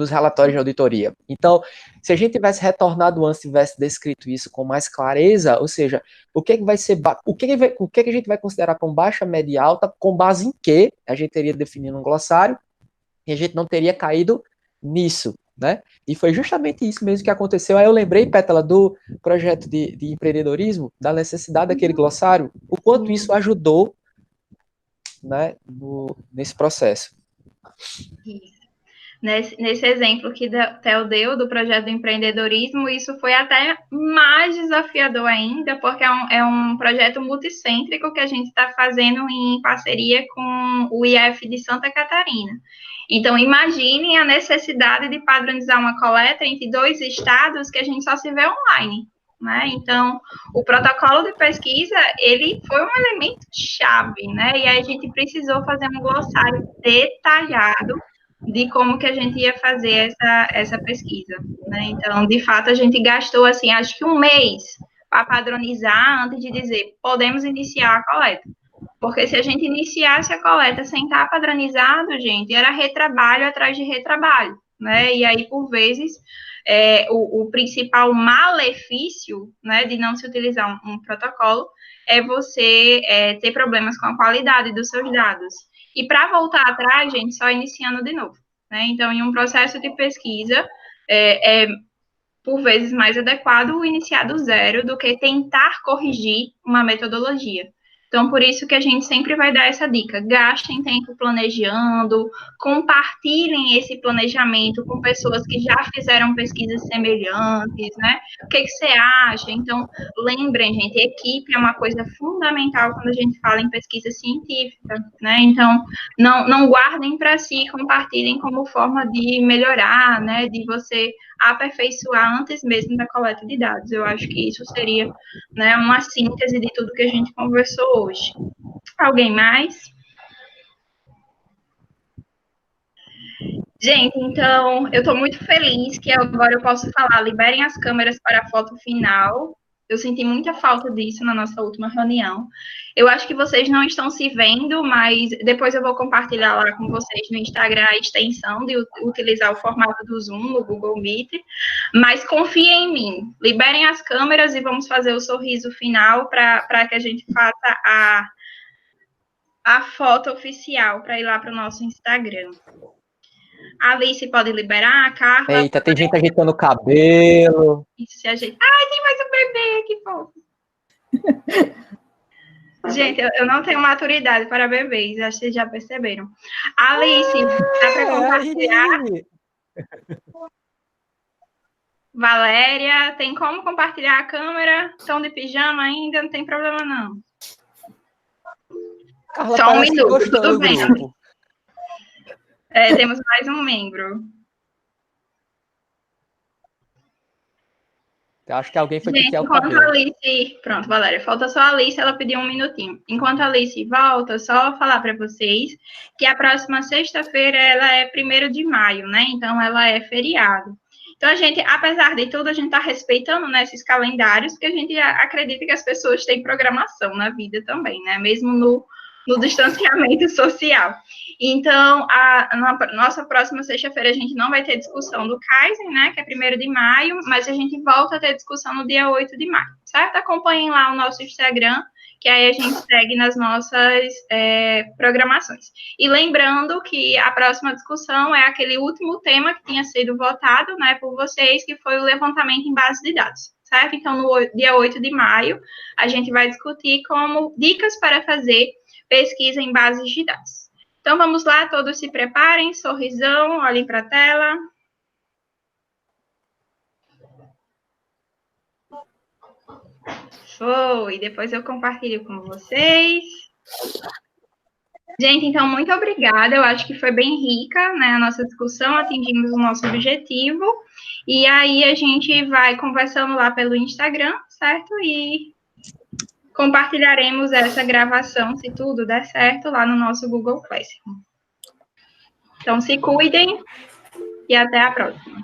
relatórios de auditoria? Então, se a gente tivesse retornado antes, tivesse descrito isso com mais clareza, ou seja, o que é que vai ser, o que é que a gente vai considerar como baixa, média e alta, com base em que a gente teria definido um glossário e a gente não teria caído nisso, né? E foi justamente isso mesmo que aconteceu. Aí eu lembrei, Pétala, do projeto de empreendedorismo, da necessidade daquele glossário, o quanto isso ajudou, né, nesse processo. Isso. Nesse exemplo que o Theo deu do projeto do empreendedorismo, isso foi até mais desafiador ainda, porque é um projeto multicêntrico que a gente está fazendo em parceria com o IF de Santa Catarina. Então, imaginem a necessidade de padronizar uma coleta entre 2 estados que a gente só se vê online, né? Então, o protocolo de pesquisa, ele foi um elemento chave, né? E aí a gente precisou fazer um glossário detalhado de como que a gente ia fazer essa pesquisa, né? Então, de fato, a gente gastou, assim, acho que um mês para padronizar antes de dizer, podemos iniciar a coleta. Porque se a gente iniciasse a coleta sem estar padronizado, gente, era retrabalho atrás de retrabalho, né? E aí, por vezes, o principal malefício, né, de não se utilizar um protocolo é você ter problemas com a qualidade dos seus dados. E para voltar atrás, gente, só iniciando de novo, né? Então, em um processo de pesquisa, por vezes mais adequado iniciar do zero do que tentar corrigir uma metodologia. Então, por isso que a gente sempre vai dar essa dica. Gastem tempo planejando, compartilhem esse planejamento com pessoas que já fizeram pesquisas semelhantes, né? O que você acha? Então, lembrem, gente, equipe é uma coisa fundamental quando a gente fala em pesquisa científica, né? Então, não guardem para si, compartilhem como forma de melhorar, né? De você aperfeiçoar antes mesmo da coleta de dados. Eu acho que isso seria, né, uma síntese de tudo que a gente conversou hoje. Alguém mais? Gente, então, eu estou muito feliz que agora eu posso falar, liberem as câmeras para a foto final. Eu senti muita falta disso na nossa última reunião. Eu acho que vocês não estão se vendo, mas depois eu vou compartilhar lá com vocês no Instagram a extensão de utilizar o formato do Zoom no Google Meet. Mas confiem em mim. Liberem as câmeras e vamos fazer o sorriso final para que a gente faça a foto oficial para ir lá para o nosso Instagram. A Alice pode liberar, a Carla... Eita, tem gente ajeitando o cabelo. Isso, se ajeita. Ai, tem mais um bebê, que fofo. Gente, eu não tenho maturidade para bebês, acho que vocês já perceberam. Alice, dá para compartilhar? Valéria, tem como compartilhar a câmera? Estão de pijama ainda? Não tem problema, não. Carla, só um minuto, tudo bem. Grupo. Temos mais um membro. Eu acho que alguém foi Gente, pentear o enquanto cabelo. a Alice... Pronto, Valéria, falta só a Alice, ela pediu um minutinho. Enquanto a Alice volta, só falar para vocês que a próxima sexta-feira, ela é 1º de maio, né? Então, ela é feriado. Então, a gente, apesar de tudo, a gente está respeitando, né, esses calendários, porque a gente acredita que as pessoas têm programação na vida também, né? Mesmo no distanciamento social. Então, na nossa próxima sexta-feira, a gente não vai ter discussão do Kaizen, né, que é 1º de maio, mas a gente volta a ter discussão no dia 8 de maio, certo? Acompanhem lá o nosso Instagram, que aí a gente segue nas nossas programações. E lembrando que a próxima discussão é aquele último tema que tinha sido votado, né, por vocês, que foi o levantamento em base de dados, certo? Então, no dia 8 de maio, a gente vai discutir como dicas para fazer pesquisa em bases de dados. Então, vamos lá, todos se preparem, sorrisão, olhem para a tela. Foi, depois eu compartilho com vocês. Gente, então, muito obrigada, eu acho que foi bem rica, né, a nossa discussão, atingimos o nosso objetivo, e aí a gente vai conversando lá pelo Instagram, certo? E compartilharemos essa gravação, se tudo der certo, lá no nosso Google Classroom. Então, se cuidem e até a próxima.